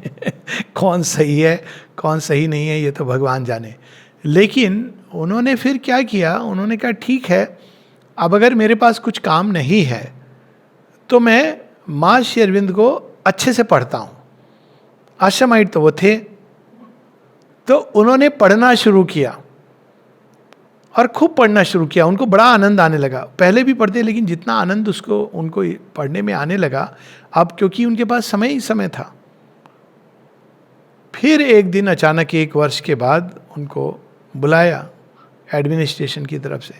कौन सही है कौन सही नहीं है ये तो भगवान जाने। लेकिन उन्होंने फिर क्या किया, उन्होंने कहा ठीक है, अब अगर मेरे पास कुछ काम नहीं है तो मैं माँ श्री अरविंद को अच्छे से पढ़ता हूँ। आश्रमाइट तो वो थे, तो उन्होंने पढ़ना शुरू किया और खूब पढ़ना शुरू किया। उनको बड़ा आनंद आने लगा, पहले भी पढ़ते लेकिन जितना आनंद उनको पढ़ने में आने लगा अब, क्योंकि उनके पास समय ही समय था। फिर एक दिन अचानक 1 वर्ष के बाद उनको बुलाया एडमिनिस्ट्रेशन की तरफ से,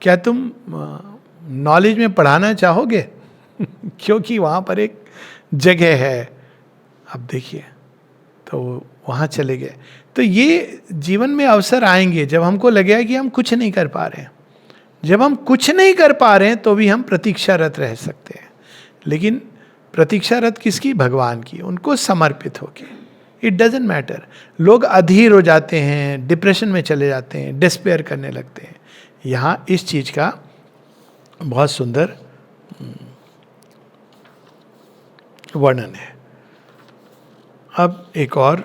क्या तुम नॉलेज में पढ़ाना चाहोगे क्योंकि वहाँ पर एक जगह है। अब देखिए, तो वहाँ चले गए। तो ये जीवन में अवसर आएंगे जब हमको लगेगा कि हम कुछ नहीं कर पा रहे हैं। जब हम कुछ नहीं कर पा रहे हैं तो भी हम प्रतीक्षारत रह सकते हैं, लेकिन प्रतीक्षारत किसकी? भगवान की, उनको समर्पित होके। It doesn't matter. लोग अधीर हो जाते हैं, डिप्रेशन में चले जाते हैं, डिस्पेयर करने लगते हैं। यहाँ इस चीज का बहुत सुंदर वर्णन है। अब एक और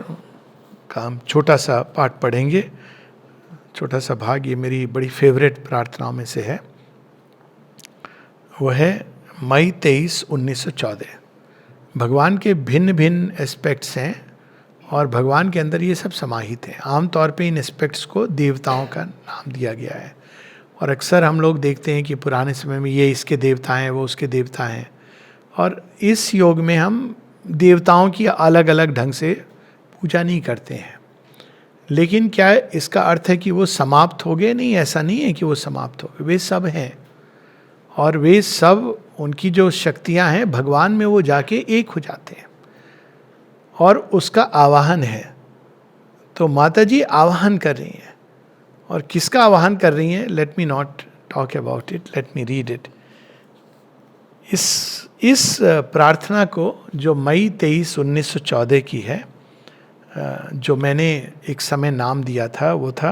काम, छोटा सा पाठ पढ़ेंगे, छोटा सा भाग, ये मेरी बड़ी फेवरेट प्रार्थनाओं में से है। वह है मई 23, 1914। भगवान के भिन्न भिन्न एस्पेक्ट्स हैं और भगवान के अंदर ये सब समाहित है। आमतौर पे इन एस्पेक्ट्स को देवताओं का नाम दिया गया है, और अक्सर हम लोग देखते हैं कि पुराने समय में ये इसके देवता हैं, वो उसके देवता हैं, और इस योग में हम देवताओं की अलग अलग ढंग से पूजा नहीं करते हैं। लेकिन क्या इसका अर्थ है कि वो समाप्त हो गए? नहीं, ऐसा नहीं है कि वो समाप्त हो गए, वे सब हैं, और वे सब, उनकी जो शक्तियां हैं भगवान में, वो जाके एक हो जाते हैं और उसका आवाहन है। तो माता जी आवाहन कर रही हैं, और किसका आवाहन कर रही हैं? Let me not talk about it, let me read it. इस प्रार्थना को जो मई 23, 1914 की है, जो मैंने एक समय नाम दिया था, वो था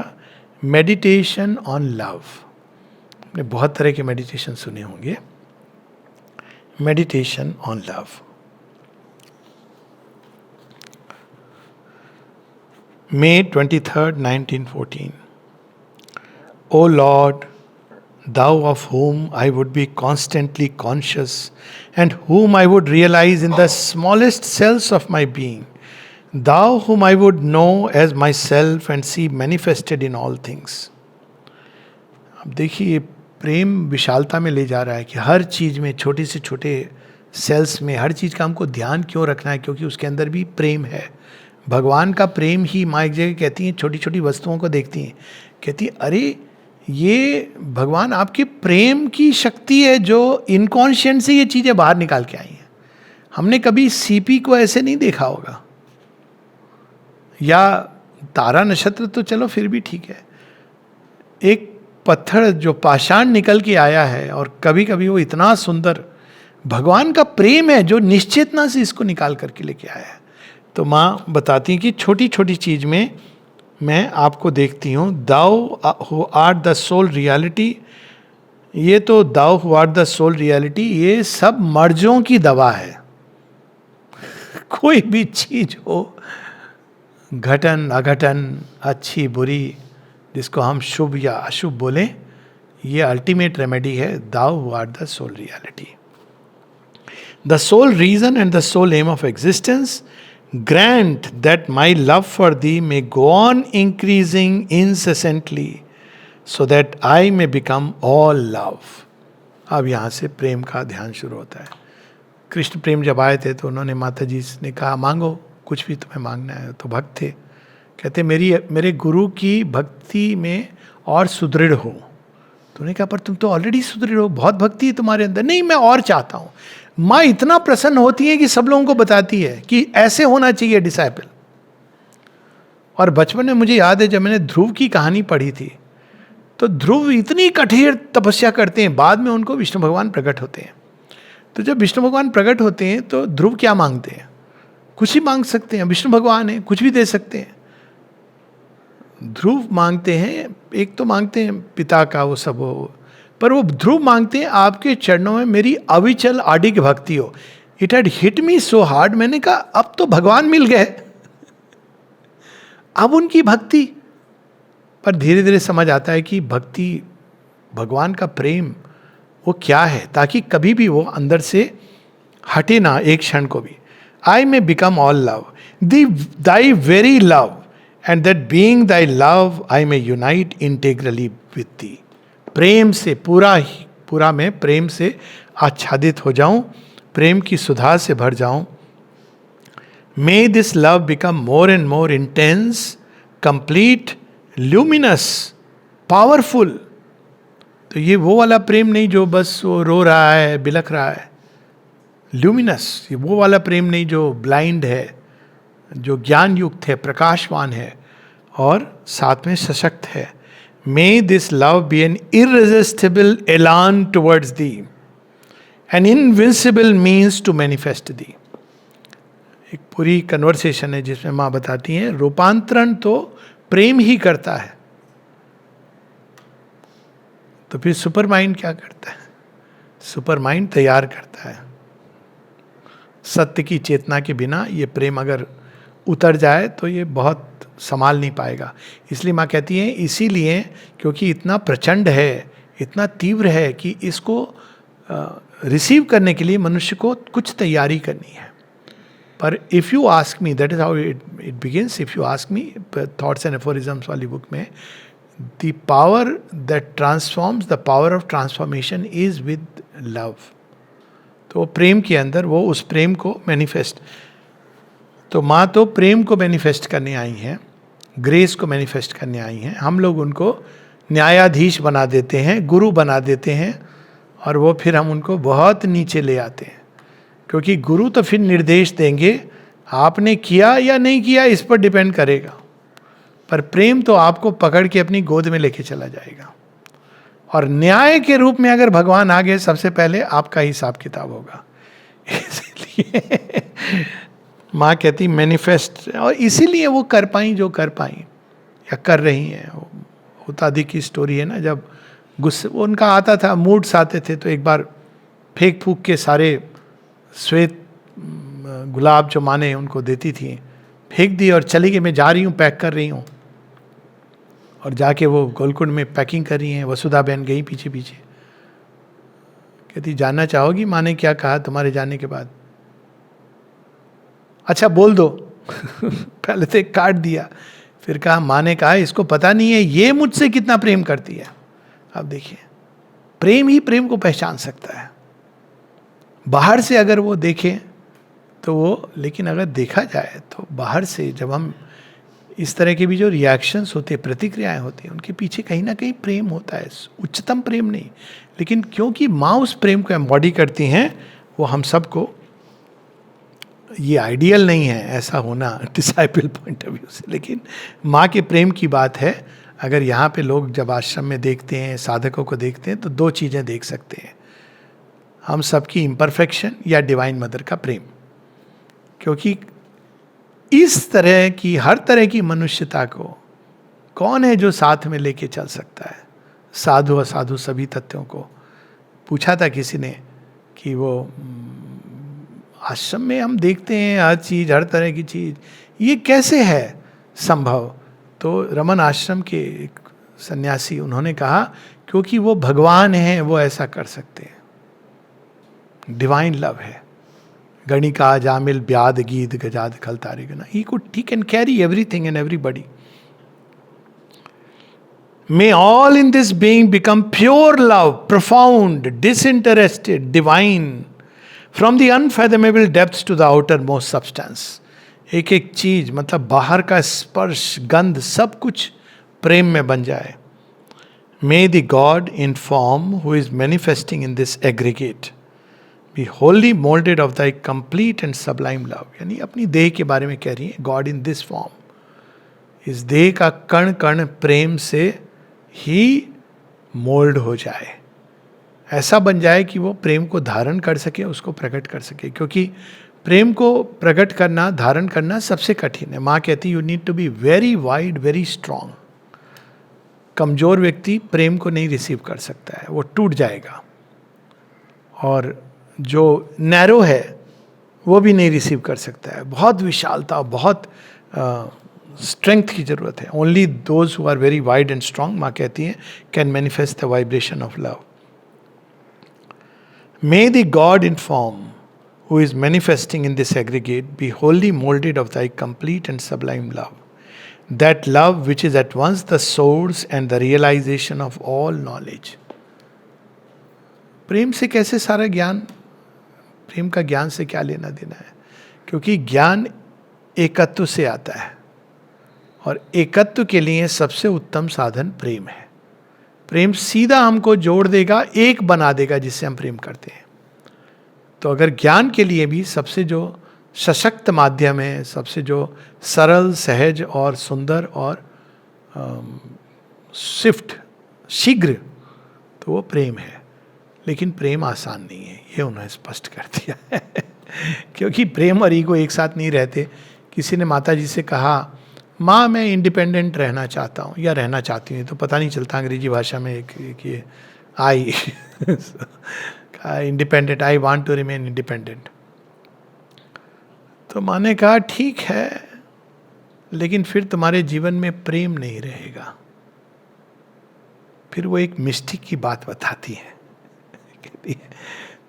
मेडिटेशन ऑन लव। आपने बहुत तरह के मेडिटेशन सुने होंगे। Meditation on love. May 23rd, 1914. O Lord, Thou of whom I would be constantly conscious and whom I would realize in the smallest cells of my being, Thou whom I would know as myself and see manifested in all things. अब देखिए प्रेम विशालता में ले जा रहा है कि हर चीज में, छोटे से छोटे सेल्स में, हर चीज का हमको ध्यान क्यों रखना है, क्योंकि उसके अंदर भी प्रेम है. भगवान का प्रेम ही, माँ एक जगह कहती हैं, छोटी छोटी वस्तुओं को देखती हैं, कहती है अरे ये भगवान आपके प्रेम की शक्ति है जो इनकॉन्शियंट से ये चीजें बाहर निकाल के आई हैं. हमने कभी सीपी को ऐसे नहीं देखा होगा, या तारा नक्षत्र तो चलो फिर भी ठीक है. एक पत्थर जो पाषाण निकल के आया है और कभी कभी वो इतना सुंदर, भगवान का प्रेम है जो निश्चेतना से इसको निकाल करके लेके आया है. तो माँ बताती हैं कि छोटी छोटी चीज में मैं आपको देखती हूँ. Thou who art the sole reality, ये तो thou who art the sole reality, ये सब मर्जों की दवा है. कोई भी चीज हो, घटन अघटन, अच्छी बुरी, जिसको हम शुभ या अशुभ बोलें, ये अल्टीमेट रेमेडी है. Thou who art the sole reality, the sole reason and the sole aim of existence, grant that my love for thee may go on increasing incessantly so that I may become all love. अब यहाँ से प्रेम का ध्यान शुरू होता है. कृष्ण प्रेम जब आए थे तो उन्होंने माता जी ने कहा मांगो कुछ भी तुम्हें मांगना है. तो भक्त थे, कहते मेरे गुरु की भक्ति में और सुदृढ़ हो. तो उन्होंने कहा पर तुम तो ऑलरेडी सुदृढ़ हो, बहुत भक्ति है तुम्हारे अंदर. नहीं, मैं और चाहता हूँ. माँ इतना प्रसन्न होती है कि सब लोगों को बताती है कि ऐसे होना चाहिए डिसाइपल. और बचपन में मुझे याद है जब मैंने ध्रुव की कहानी पढ़ी थी, तो ध्रुव इतनी कठिन तपस्या करते हैं, बाद में उनको विष्णु भगवान प्रकट होते हैं. तो जब विष्णु भगवान प्रकट होते हैं तो ध्रुव क्या मांगते हैं? कुछ ही मांग सकते हैं, विष्णु भगवान है, कुछ भी दे सकते हैं. ध्रुव मांगते हैं, एक तो मांगते हैं पिता का वो सब हो, पर वो ध्रुव मांगते हैं आपके चरणों में मेरी अविचल आडिग भक्ति हो. It had hit me so hard, मैंने कहा अब तो भगवान मिल गए, अब उनकी भक्ति. पर धीरे धीरे समझ आता है कि भक्ति, भगवान का प्रेम वो क्या है, ताकि कभी भी वो अंदर से हटे ना एक क्षण को भी. I may become all love, thy very love, and that being thy love I may unite integrally with thee. प्रेम से पूरा मैं प्रेम से आच्छादित हो जाऊं, प्रेम की सुधा से भर जाऊं. May this love become more and more intense, complete, luminous, powerful. तो ये वो वाला प्रेम नहीं जो बस वो रो रहा है, बिलख रहा है. ल्यूमिनस, ये वो वाला प्रेम नहीं जो ब्लाइंड है, जो ज्ञान युक्त है, प्रकाशवान है और साथ में सशक्त है. May this love be an irresistible elan towards thee, an invincible means to manifest thee. एक पूरी कन्वर्सेशन है जिसमें माँ बताती हैं रूपांतरण तो प्रेम ही करता है. तो फिर सुपर माइंड क्या करता है? सुपर माइंड तैयार करता है. सत्य की चेतना के बिना ये प्रेम अगर उतर जाए तो ये बहुत संभाल नहीं पाएगा. इसलिए माँ कहती हैं इसीलिए क्योंकि इतना प्रचंड है, इतना तीव्र है कि इसको रिसीव करने के लिए मनुष्य को कुछ तैयारी करनी है. पर if you ask me, that is how it begins. If you ask me, thoughts and aphorisms वाली बुक में, the power that transforms, the power of transformation is with love. तो प्रेम के अंदर वो उस प्रेम को मैनिफेस्ट. तो माँ तो प्रेम को मैनिफेस्ट करने आई हैं, ग्रेस को मैनिफेस्ट करने आई हैं. हम लोग उनको न्यायाधीश बना देते हैं, गुरु बना देते हैं, और वो फिर हम उनको बहुत नीचे ले आते हैं. क्योंकि गुरु तो फिर निर्देश देंगे, आपने किया या नहीं किया इस पर डिपेंड करेगा. पर प्रेम तो आपको पकड़ के अपनी गोद में लेके चला जाएगा. और न्याय के रूप में अगर भगवान आ गए, सबसे पहले आपका हिसाब किताब होगा. इसलिए माँ कहती मैनिफेस्ट, और इसीलिए वो कर पाई जो कर पाई या कर रही हैं. हुतादी की स्टोरी है ना, जब गुस्से उनका आता था, मूड्स आते थे, तो एक बार फेंक फूक के सारे श्वेत गुलाब जो माने उनको देती थी, फेंक दी और चली गई, मैं जा रही हूँ, पैक कर रही हूँ. और जाके वो गोलकुंड में पैकिंग कर रही हैं. वसुधा बहन गई पीछे पीछे, कहती जानना चाहोगी माँ ने क्या कहा तुम्हारे जाने के बाद? अच्छा बोल दो. पहले तो एक काट दिया, फिर कहा, माँ ने कहा इसको पता नहीं है ये मुझसे कितना प्रेम करती है। अब देखिए, प्रेम ही प्रेम को पहचान सकता है। बाहर से अगर वो देखें तो वो, लेकिन अगर देखा जाए तो बाहर से जब हम इस तरह के भी जो रिएक्शंस होते हैं, प्रतिक्रियाएं होती हैं, उनके पीछे कहीं ना कहीं प्रेम होता है, उच्चतम प्रेम नहीं, लेकिन क्योंकि माँ उस प्रेम को एम्बॉडी करती हैं, वो हम सबको, ये आइडियल नहीं है ऐसा होना डिसाइपल पॉइंट ऑफ व्यू से, लेकिन माँ के प्रेम की बात है। अगर यहाँ पे लोग जब आश्रम में देखते हैं, साधकों को देखते हैं, तो दो चीज़ें देख सकते हैं, हम सबकी इम्परफेक्शन या डिवाइन मदर का प्रेम। क्योंकि इस तरह की, हर तरह की मनुष्यता को कौन है जो साथ में लेके चल सकता है? साधु असाधु सभी तथ्यों को। पूछा था किसी ने कि वो आश्रम में हम देखते हैं हर चीज़, हर तरह की चीज़, ये कैसे है संभव? तो रमन आश्रम के एक सन्यासी, उन्होंने कहा क्योंकि वो भगवान हैं, वो ऐसा कर सकते हैं। डिवाइन लव है। गणिका जामिल ब्याद गीत गजाद खल तारे गना, he can carry everything and everybody. May all in this being become pure love, profound, disinterested, divine, from the unfathomable depths to the outermost substance. एक एक चीज, मतलब बाहर का स्पर्श, गंध, सब कुछ प्रेम में बन जाए. May the God in form who is manifesting in this aggregate be wholly molded of thy complete and sublime love. यानी अपनी देह के बारे में कह रही है, God in this form. इस देह का कण कण प्रेम से ही मोल्ड हो जाए, ऐसा बन जाए कि वो प्रेम को धारण कर सके, उसको प्रकट कर सके. क्योंकि प्रेम को प्रकट करना, धारण करना सबसे कठिन है. माँ कहती you need to be very wide, very strong. कमजोर व्यक्ति प्रेम को नहीं रिसीव कर सकता है, वो टूट जाएगा. और जो नैरो है वो भी नहीं रिसीव कर सकता है. बहुत विशालता, बहुत स्ट्रेंथ की जरूरत है. Only those who are very wide and strong, माँ कहती हैं, can manifest the vibration of love. May the God in form who is manifesting in this aggregate be wholly molded of thy complete and sublime love. That love which is at once the source and the realization of all knowledge. प्रेम से कैसे सारा ज्ञान? प्रेम का ज्ञान से क्या लेना देना है? क्योंकि ज्ञान एकत्व से आता है, और एकत्व के लिए सबसे उत्तम साधन प्रेम है. प्रेम सीधा हमको जोड़ देगा, एक बना देगा जिससे हम प्रेम करते हैं. तो अगर ज्ञान के लिए भी सबसे जो सशक्त माध्यम है, सबसे जो सरल, सहज और सुंदर और स्विफ्ट, शीघ्र, तो वो प्रेम है. लेकिन प्रेम आसान नहीं है, ये उन्होंने स्पष्ट कर दिया है. क्योंकि प्रेम और ईगो एक साथ नहीं रहते. किसी ने माता जी से कहा, माँ मैं इंडिपेंडेंट रहना चाहता हूँ या रहना चाहती हूँ, तो पता नहीं चलता अंग्रेजी भाषा में एक I independent, I want to remain independent. तो माँ ने कहा ठीक है, लेकिन फिर तुम्हारे जीवन में प्रेम नहीं रहेगा. फिर वो एक मिस्टिक की बात बताती है, कहती है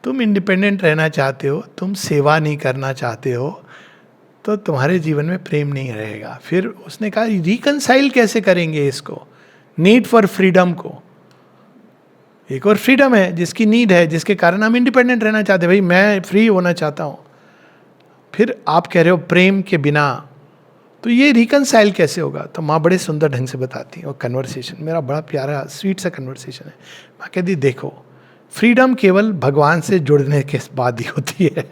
तुम इंडिपेंडेंट रहना चाहते हो, तुम सेवा नहीं करना चाहते हो, तो तुम्हारे जीवन में प्रेम नहीं रहेगा. फिर उसने कहा रिकंसाइल कैसे करेंगे इसको, नीड फॉर फ्रीडम को. एक और फ्रीडम है जिसकी नीड है, जिसके कारण हम इंडिपेंडेंट रहना चाहते हैं. भाई मैं फ्री होना चाहता हूँ. फिर आप कह रहे हो प्रेम के बिना, तो ये रिकंसाइल कैसे होगा? तो माँ बड़े सुंदर ढंग से बताती है. वो कन्वर्सेशन मेरा बड़ा प्यारा स्वीट सा कन्वर्सेशन है. माँ कहती देखो, फ्रीडम केवल भगवान से जुड़ने के बाद ही होती है.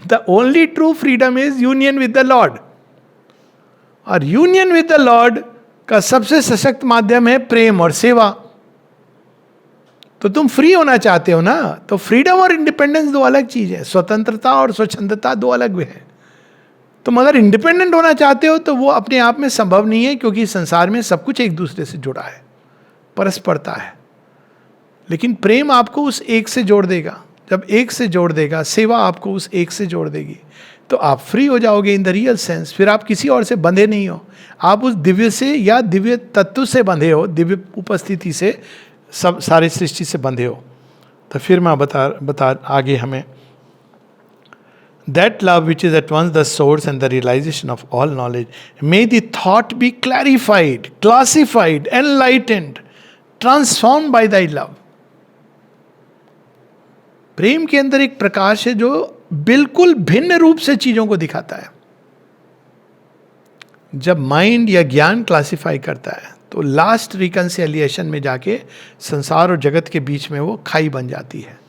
The only true freedom is union with the Lord. और यूनियन विद द लॉर्ड का सबसे सशक्त माध्यम है प्रेम और सेवा. तो तुम फ्री होना चाहते हो ना, तो फ्रीडम और इंडिपेंडेंस दो अलग चीज है. स्वतंत्रता और स्वच्छंदता दो अलग है. तुम अगर इंडिपेंडेंट होना चाहते हो तो वो अपने आप में संभव नहीं है, क्योंकि संसार में सब कुछ एक दूसरे से जुड़ा है, परस्परता है. लेकिन प्रेम आपको उस एक से जोड़ देगा. जब एक से जोड़ देगा, सेवा आपको उस एक से जोड़ देगी, तो आप फ्री हो जाओगे इन द रियल सेंस. फिर आप किसी और से बंधे नहीं हो, आप उस दिव्य से या दिव्य तत्व से बंधे हो, दिव्य उपस्थिति से, सब सारे सृष्टि से बंधे हो. तो फिर मैं बता आगे हमें, That love which is at once the source and the realization of all knowledge. May the thought be clarified, classified, enlightened, transformed by thy love. प्रेम के अंदर एक प्रकाश है जो बिल्कुल भिन्न रूप से चीजों को दिखाता है. जब माइंड या ज्ञान क्लासिफाई करता है तो लास्ट रिकंसिलिएशन में जाके संसार और जगत के बीच में वो खाई बन जाती है.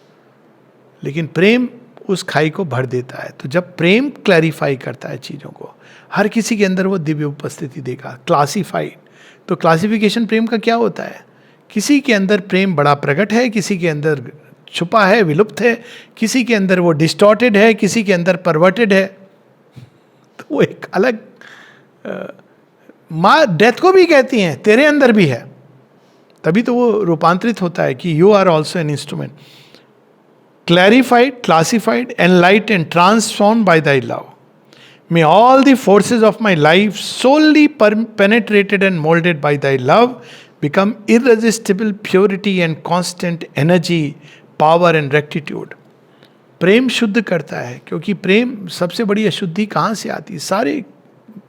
लेकिन प्रेम उस खाई को भर देता है. तो जब प्रेम क्लैरिफाई करता है चीज़ों को, हर किसी के अंदर वो दिव्य उपस्थिति देगा. क्लासिफाइड, तो क्लासिफिकेशन प्रेम का क्या होता है? किसी के अंदर प्रेम बड़ा प्रकट है, किसी के अंदर छुपा है, विलुप्त है, किसी के अंदर वो डिस्टॉर्टेड है, किसी के अंदर परवर्टेड है. तो वो एक अलग माँ डेथ को भी कहती हैं तेरे अंदर भी है. तभी तो वो रूपांतरित होता है कि you are also an instrument. Clarified, classified, enlightened, transformed by thy love. May all the forces of my life, solely penetrated and molded by thy love, become irresistible purity and constant energy, power and rectitude. प्रेम शुद्ध करता है, क्योंकि प्रेम सबसे बड़ी अशुद्धि कहाँ से आती है? सारे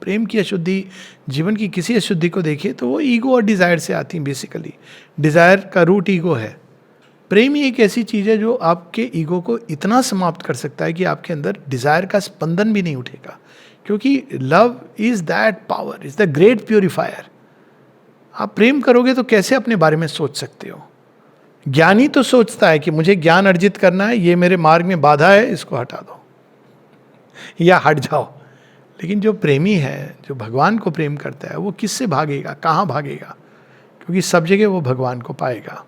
प्रेम की अशुद्धि, जीवन की किसी अशुद्धि को देखिए तो वो ईगो और डिज़ायर से आती है. बेसिकली डिज़ायर का रूट ईगो है. प्रेम ही एक ऐसी चीज़ है जो आपके ईगो को इतना समाप्त कर सकता है कि आपके अंदर डिज़ायर का स्पंदन भी नहीं उठेगा. क्योंकि love is that power, is the great purifier. आप प्रेम करोगे तो कैसे अपने बारे में सोच सकते हो? ज्ञानी तो सोचता है कि मुझे ज्ञान अर्जित करना है, ये मेरे मार्ग में बाधा है, इसको हटा दो या हट जाओ. लेकिन जो प्रेमी है, जो भगवान को प्रेम करता है, वो किससे भागेगा, कहाँ भागेगा? क्योंकि सब जगह वो भगवान को पाएगा.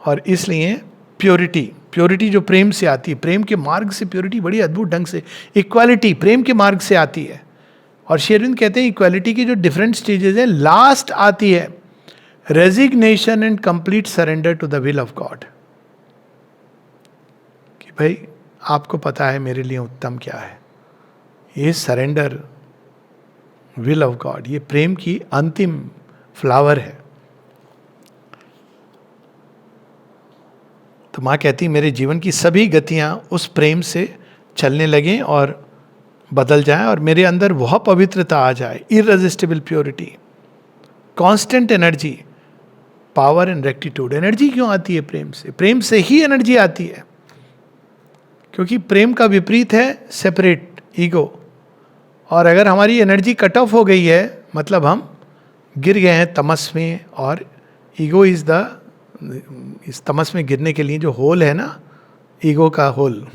और इसलिए प्योरिटी जो प्रेम से आती है, प्रेम के मार्ग से प्योरिटी बड़ी अद्भुत ढंग से. इक्वालिटी प्रेम के मार्ग से आती है. और श्री अरविंद कहते हैं इक्वालिटी की जो डिफरेंट स्टेजेस हैं, लास्ट आती है resignation and complete surrender to the will of god. कि भाई आपको पता है मेरे लिए उत्तम क्या है. ये सरेंडर, विल ऑफ गॉड, ये प्रेम की अंतिम फ्लावर है. तो माँ कहती मेरे जीवन की सभी गतियाँ उस प्रेम से चलने लगें और बदल जाएं, और मेरे अंदर वह पवित्रता आ जाए, irresistible purity, constant energy, power and rectitude. Energy क्यों आती है? प्रेम से. प्रेम से ही एनर्जी आती है, क्योंकि प्रेम का विपरीत है सेपरेट, ईगो. और अगर हमारी एनर्जी कट ऑफ हो गई है, मतलब हम गिर गए हैं तमस में. और ईगो इज द, इस तमस में गिरने के लिए जो होल है ना, ईगो का होल,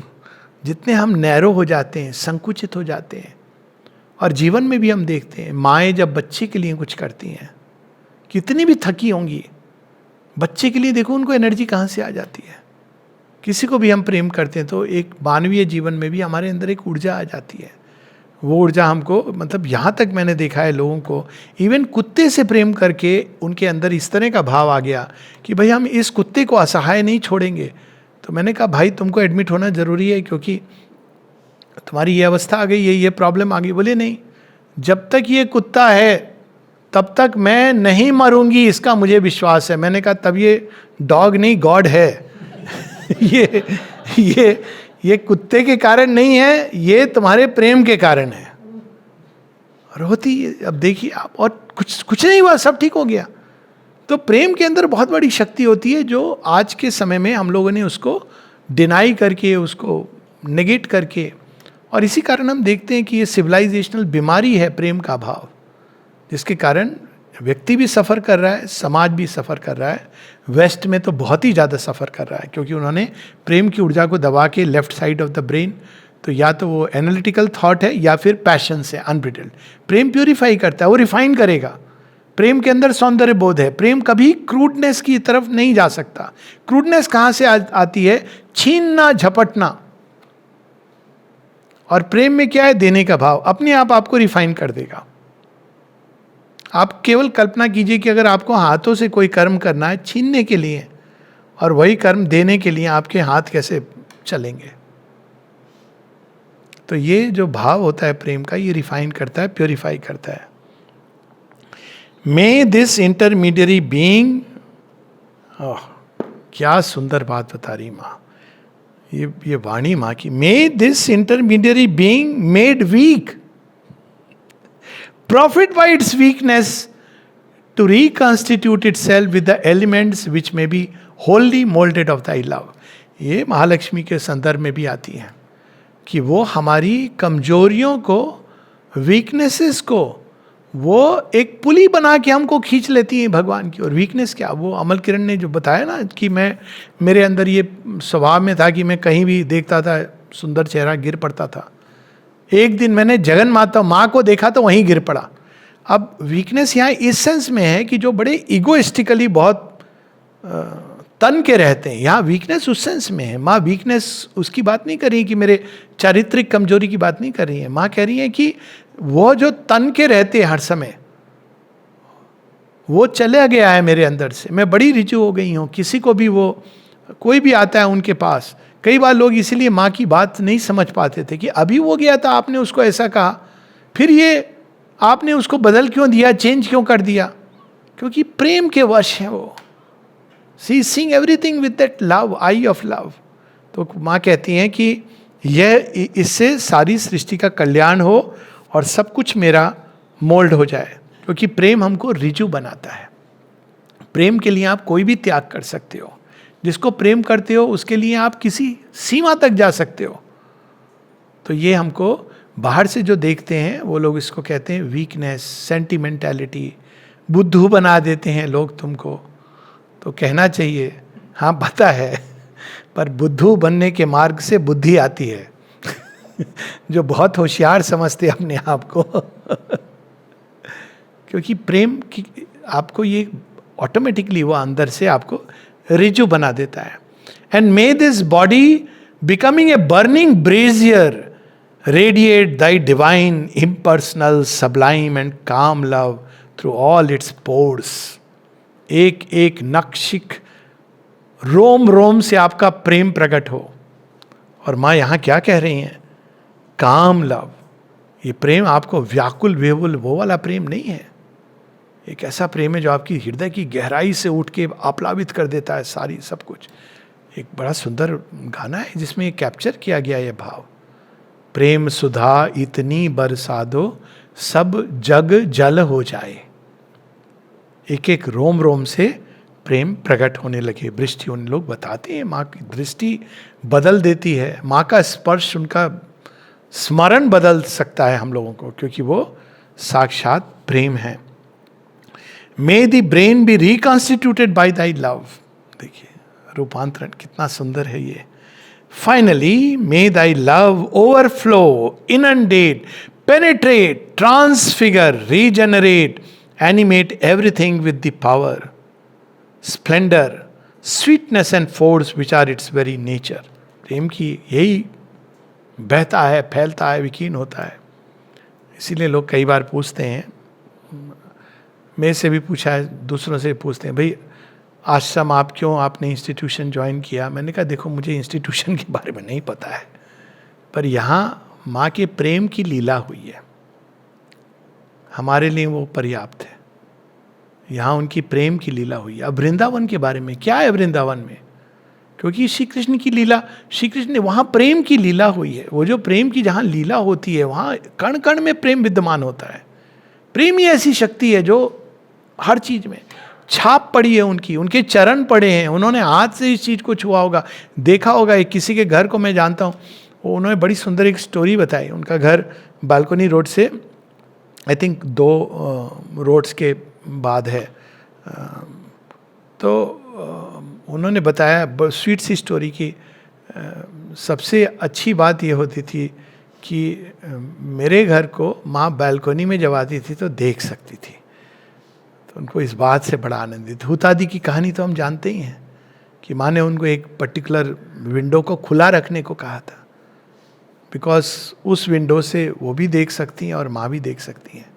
जितने हम नैरो हो जाते हैं, संकुचित हो जाते हैं. और जीवन में भी हम देखते हैं, माएँ जब बच्चे के लिए कुछ करती हैं, कितनी भी थकी होंगी, बच्चे के लिए देखो उनको एनर्जी कहाँ से आ जाती है. किसी को भी हम प्रेम करते हैं तो एक मानवीय जीवन में भी हमारे अंदर एक ऊर्जा आ जाती है. वो ऊर्जा हमको, मतलब यहाँ तक मैंने देखा है लोगों को, इवन कुत्ते से प्रेम करके उनके अंदर इस तरह का भाव आ गया कि भाई हम इस कुत्ते को असहाय नहीं छोड़ेंगे. तो मैंने कहा भाई तुमको एडमिट होना ज़रूरी है, क्योंकि तुम्हारी ये अवस्था आ गई है, ये प्रॉब्लम आ गई. बोले नहीं, जब तक ये कुत्ता है तब तक मैं नहीं मरूंगी, इसका मुझे विश्वास है. मैंने कहा तब ये डॉग नहीं, गॉड है. ये कुत्ते के कारण नहीं है, ये तुम्हारे प्रेम के कारण है. और होती है, अब देखिए आप, और कुछ नहीं हुआ, सब ठीक हो गया. तो प्रेम के अंदर बहुत बड़ी शक्ति होती है, जो आज के समय में हम लोगों ने उसको डिनाई करके, उसको नेगेट करके, और इसी कारण हम देखते हैं कि ये सिविलाइजेशनल बीमारी है प्रेम का भाव, जिसके कारण व्यक्ति भी सफ़र कर रहा है, समाज भी सफ़र कर रहा है. वेस्ट में तो बहुत ही ज़्यादा सफ़र कर रहा है, क्योंकि उन्होंने प्रेम की ऊर्जा को दबा के left side of the brain, तो या तो वो एनालिटिकल थॉट है या फिर पैशन से अनब्रिटल्ड. प्रेम प्योरीफाई करता है, वो रिफाइन करेगा. प्रेम के अंदर सौंदर्य बोध है. प्रेम कभी क्रूडनेस की तरफ नहीं जा सकता. क्रूडनेस कहाँ से आती है? छीनना, झपटना. और प्रेम में क्या है? देने का भाव. अपने आप आपको रिफाइन कर देगा. आप केवल कल्पना कीजिए कि अगर आपको हाथों से कोई कर्म करना है छीनने के लिए, और वही कर्म देने के लिए आपके हाथ कैसे चलेंगे. तो ये जो भाव होता है प्रेम का, ये रिफाइन करता है, प्योरीफाई करता है. मे दिस इंटरमीडियरी बीइंग, क्या सुंदर बात बता रही माँ. ये वाणी माँ की, may this intermediary being made weak, profit by its weakness to reconstitute itself with the elements which may be wholly moulded of thy love. ये महालक्ष्मी के संदर्भ में भी आती हैं कि वो हमारी कमजोरियों को, वीकनेसेस को, वो एक पुली बना के हमको खींच लेती हैं भगवान की। और वीकनेस क्या, वो अमल किरण ने जो बताया ना कि मेरे अंदर ये स्वभाव में था कि मैं कहीं भी देखता था सुंदर चेहरा गिर पड़ता था। एक दिन मैंने जगन माता माँ को देखा तो वहीं गिर पड़ा। अब वीकनेस यहाँ इस सेंस में है कि जो बड़े इगोइस्टिकली बहुत तन के रहते हैं, यहाँ वीकनेस उस सेंस में है। माँ वीकनेस उसकी बात नहीं कर रही है कि मेरे चारित्रिक कमजोरी की बात नहीं कर रही है। माँ कह रही है कि वो जो तन के रहते हैं हर समय, वो चले गया है मेरे अंदर से, मैं बड़ी रिचु हो गई हूँ। किसी को भी वो कोई भी आता है उनके पास, कई बार लोग इसीलिए माँ की बात नहीं समझ पाते थे कि अभी वो गया था, आपने उसको ऐसा कहा, फिर ये आपने उसको बदल क्यों दिया, चेंज क्यों कर दिया, क्योंकि प्रेम के वश है वो। See seeing everything with that love, eye of love. तो माँ कहती हैं कि यह, इससे सारी सृष्टि का कल्याण हो और सब कुछ मेरा मोल्ड हो जाए, क्योंकि प्रेम हमको रिजु बनाता है। प्रेम के लिए आप कोई भी त्याग कर सकते हो, जिसको प्रेम करते हो उसके लिए आप किसी सीमा तक जा सकते हो। तो ये हमको बाहर से जो देखते हैं वो लोग इसको कहते हैं वीकनेस, सेंटिमेंटैलिटी, बुद्धू बना देते हैं लोग तुमको। तो कहना चाहिए हाँ पता है, पर बुद्धू बनने के मार्ग से बुद्धि आती है जो बहुत होशियार समझते हैं अपने आप को क्योंकि प्रेम की आपको ये ऑटोमेटिकली वो अंदर से आपको रिजु बना देता है। And may this body becoming a burning brazier radiate thy divine impersonal sublime and calm love through all its pores. एक एक नक्शिक रोम रोम से आपका प्रेम प्रकट हो। और माँ यहाँ क्या कह रही हैं, काम लव। ये प्रेम आपको व्याकुल वेहुल वो वाला प्रेम नहीं है, एक ऐसा प्रेम है जो आपकी हृदय की गहराई से उठ के आप्लावित कर देता है सारी सब कुछ। एक बड़ा सुंदर गाना है जिसमें ये कैप्चर किया गया ये भाव, प्रेम सुधा इतनी बरसा दो सब जग जल हो जाए। एक एक रोम रोम से प्रेम प्रकट होने लगे, वृष्टि होने। लोग बताते हैं माँ की दृष्टि बदल देती है, माँ का स्पर्श, उनका स्मरण बदल सकता है हम लोगों को, क्योंकि वो साक्षात प्रेम है। May the brain be reconstituted by thy love. देखिए रूपांतरण कितना सुंदर है ये। Finally may thy love overflow, inundate, penetrate, transfigure, regenerate, animate everything with the power, splendour, sweetness and force which are its very nature. प्रेम की यही बहता है, फैलता है, विकीर्ण होता है। इसीलिए लोग कई बार पूछते हैं, मेरे से भी पूछा है, दूसरों से पूछते हैं, भाई आश्रम आप क्यों, आपने इंस्टीट्यूशन ज्वाइन किया? मैंने कहा देखो मुझे इंस्टीट्यूशन के बारे में नहीं पता है, पर यहाँ माँ के प्रेम की लीला हुई है, हमारे लिए वो पर्याप्त है। यहाँ उनकी प्रेम की लीला हुई है। अब वृंदावन के बारे में क्या है वृंदावन में, क्योंकि श्री कृष्ण की लीला, श्री कृष्ण ने वहाँ प्रेम की लीला हुई है। वो जो प्रेम की जहाँ लीला होती है वहाँ कण कण में प्रेम विद्यमान होता है। प्रेम ही ऐसी शक्ति है जो हर चीज में छाप पड़ी है उनकी, उनके चरण पड़े हैं, उन्होंने हाथ से इस चीज को छुआ होगा, देखा होगा। एक किसी के घर को मैं जानता हूँ, वो उन्होंने बड़ी सुंदर एक स्टोरी बताई। उनका घर बालकनी रोड से आई थिंक 2 रोड्स के बाद है। तो उन्होंने बताया स्वीट सी स्टोरी की, सबसे अच्छी बात ये होती थी कि मेरे घर को माँ बालकनी में जब आती थी तो देख सकती थी। तो उनको इस बात से बड़ा आनंदित। हुतादी की कहानी तो हम जानते ही हैं कि माँ ने उनको एक पर्टिकुलर विंडो को खुला रखने को कहा था, बिकॉज उस विंडो से वो भी देख सकती हैं और माँ भी देख सकती हैं।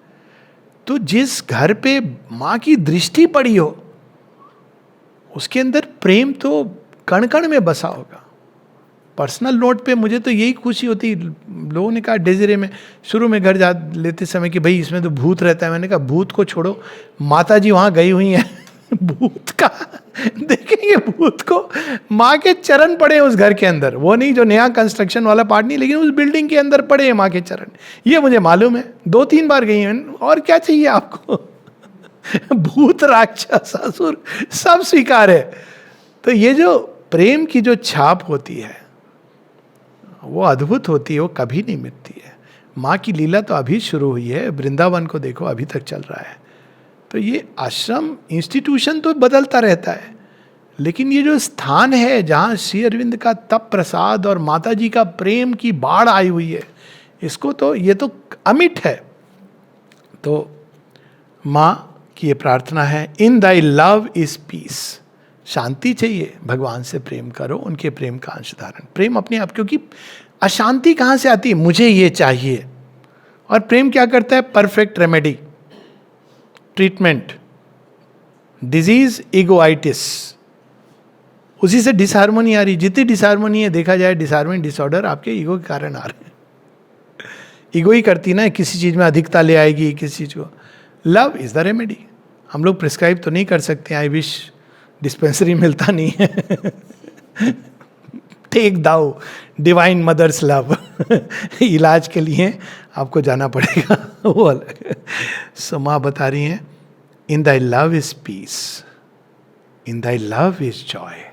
तो जिस घर पे माँ की दृष्टि पड़ी हो उसके अंदर प्रेम तो कण कण में बसा होगा। पर्सनल नोट पे मुझे तो यही खुशी होती, लोगों ने कहा डेजरे में शुरू में घर जा लेते समय कि भाई इसमें तो भूत रहता है। मैंने कहा भूत को छोड़ो, माता जी वहाँ गई हुई हैं भूत का देखेंगे भूत को, माँ के चरण पड़े उस घर के अंदर, वो नहीं जो नया कंस्ट्रक्शन वाला पार्ट नहीं, लेकिन उस बिल्डिंग के अंदर पड़े हैं माँ के चरण। ये मुझे मालूम है, 2-3 बार गई हैं, और क्या चाहिए आपको। भूत, राक्षस, असुर सब स्वीकार है। तो ये जो प्रेम की जो छाप होती है वो अद्भुत होती है, वो कभी नहीं मिटती है। माँ की लीला तो अभी शुरू हुई है, वृंदावन को देखो अभी तक चल रहा है। तो ये आश्रम इंस्टीट्यूशन तो बदलता रहता है, लेकिन ये जो स्थान है जहाँ श्री अरविंद का तप प्रसाद और माता जी का प्रेम की बाढ़ आई हुई है, इसको तो ये तो अमिट है। तो माँ की ये प्रार्थना है, इन दाई लव इज पीस। शांति चाहिए, भगवान से प्रेम करो, उनके प्रेम का अंश धारण। प्रेम अपने आप, क्योंकि अशांति कहाँ से आती है, मुझे ये चाहिए। और प्रेम क्या करता है, परफेक्ट रेमेडी, ट्रीटमेंट, डिजीज ईगोआइटिस, उसी से डिसहार्मोनी आ रही। जितनी डिसहार्मोनी है, देखा जाए डिसहार्मोनी डिसऑर्डर आपके ईगो के कारण आ रहे हैं। ईगो ही करती ना, किसी चीज में अधिकता ले आएगी किसी चीज को। Love is the remedy. हम लोग प्रिस्क्राइब तो नहीं कर सकते, आई विश डिस्पेंसरी मिलता नहीं है। टेक दाउ डिवाइन मदर्स लव। इलाज के लिए आपको जाना पड़ेगा, वो अलग। सो माँ बता रही हैं, in thy love is peace, in thy love is joy,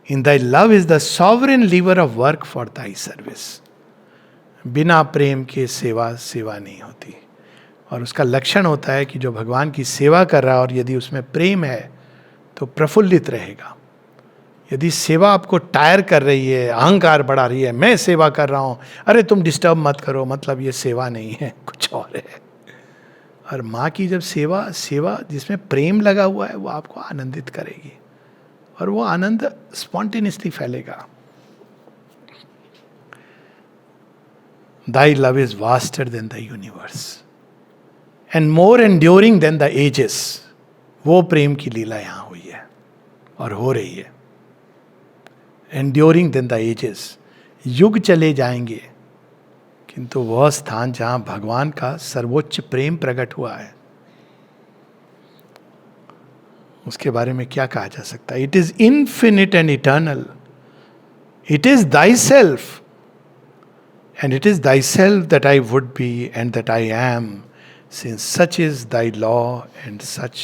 in thy love is the sovereign lever of work for thy service. बिना प्रेम के सेवा सेवा नहीं होती। और उसका लक्षण होता है कि जो भगवान की सेवा कर रहा है और यदि उसमें प्रेम है तो प्रफुल्लित रहेगा। यदि सेवा आपको टायर कर रही है, अहंकार बढ़ा रही है, मैं सेवा कर रहा हूं, अरे तुम डिस्टर्ब मत करो, मतलब ये सेवा नहीं है, कुछ और है। और माँ की जब सेवा जिसमें प्रेम लगा हुआ है, वो आपको आनंदित करेगी और वो आनंद स्पॉन्टेनियसली फैलेगा। Thy love is vaster than the universe and more enduring than the ages. वो प्रेम की लीला यहां हुई है और हो रही है। Enduring than the ages. युग चले जाएंगे, किंतु वह स्थान जहां भगवान का सर्वोच्च प्रेम प्रकट हुआ है, उसके बारे में क्या कहा जा सकता है। It is infinite and eternal, it is thy self, and it is thyself that I would be and that I am, since such is thy law and such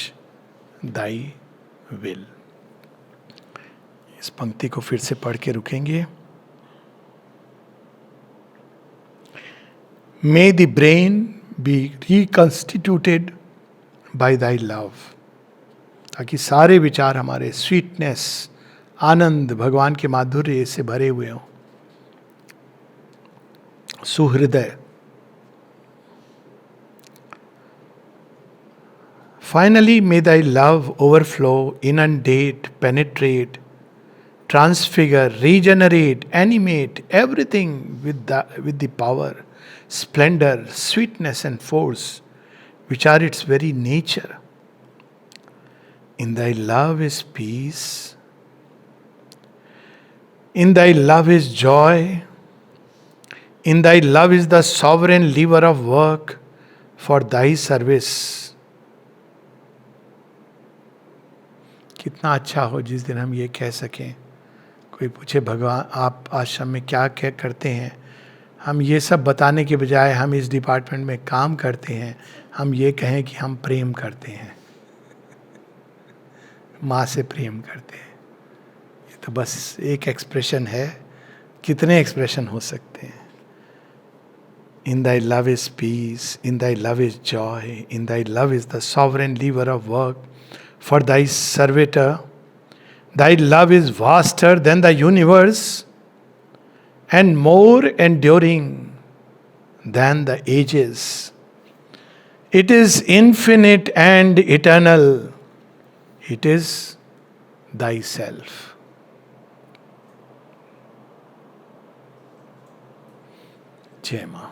thy will. इस पंक्ति को फिर से पढ़ के रुकेंगे। May the brain be reconstituted by thy love, ताकि सारे विचार हमारे स्वीटनेस, आनंद, भगवान के माधुर्य से भरे हुए हों, सुहृदय। Finally, may thy love overflow, inundate, penetrate, transfigure, regenerate, animate everything with the power, splendor, sweetness and force which are its very nature. In thy love is peace, in thy love is joy, in thy love is the sovereign lever of work for thy service. कितना अच्छा हो जिस दिन हम ये कह सकें, कोई पूछे भगवान आप आश्रम में क्या क्या करते हैं, हम ये सब बताने के बजाय हम इस डिपार्टमेंट में काम करते हैं, हम ये कहें कि हम प्रेम करते हैं, माँ से प्रेम करते हैं। ये तो बस एक एक्सप्रेशन है, कितने एक्सप्रेशन हो सकते हैं। In thy love is peace, in thy love is joy, in thy love is the sovereign lever of work for thy servitor. Thy love is vaster than the universe and more enduring than the ages. It is infinite and eternal. It is thyself. जय मां।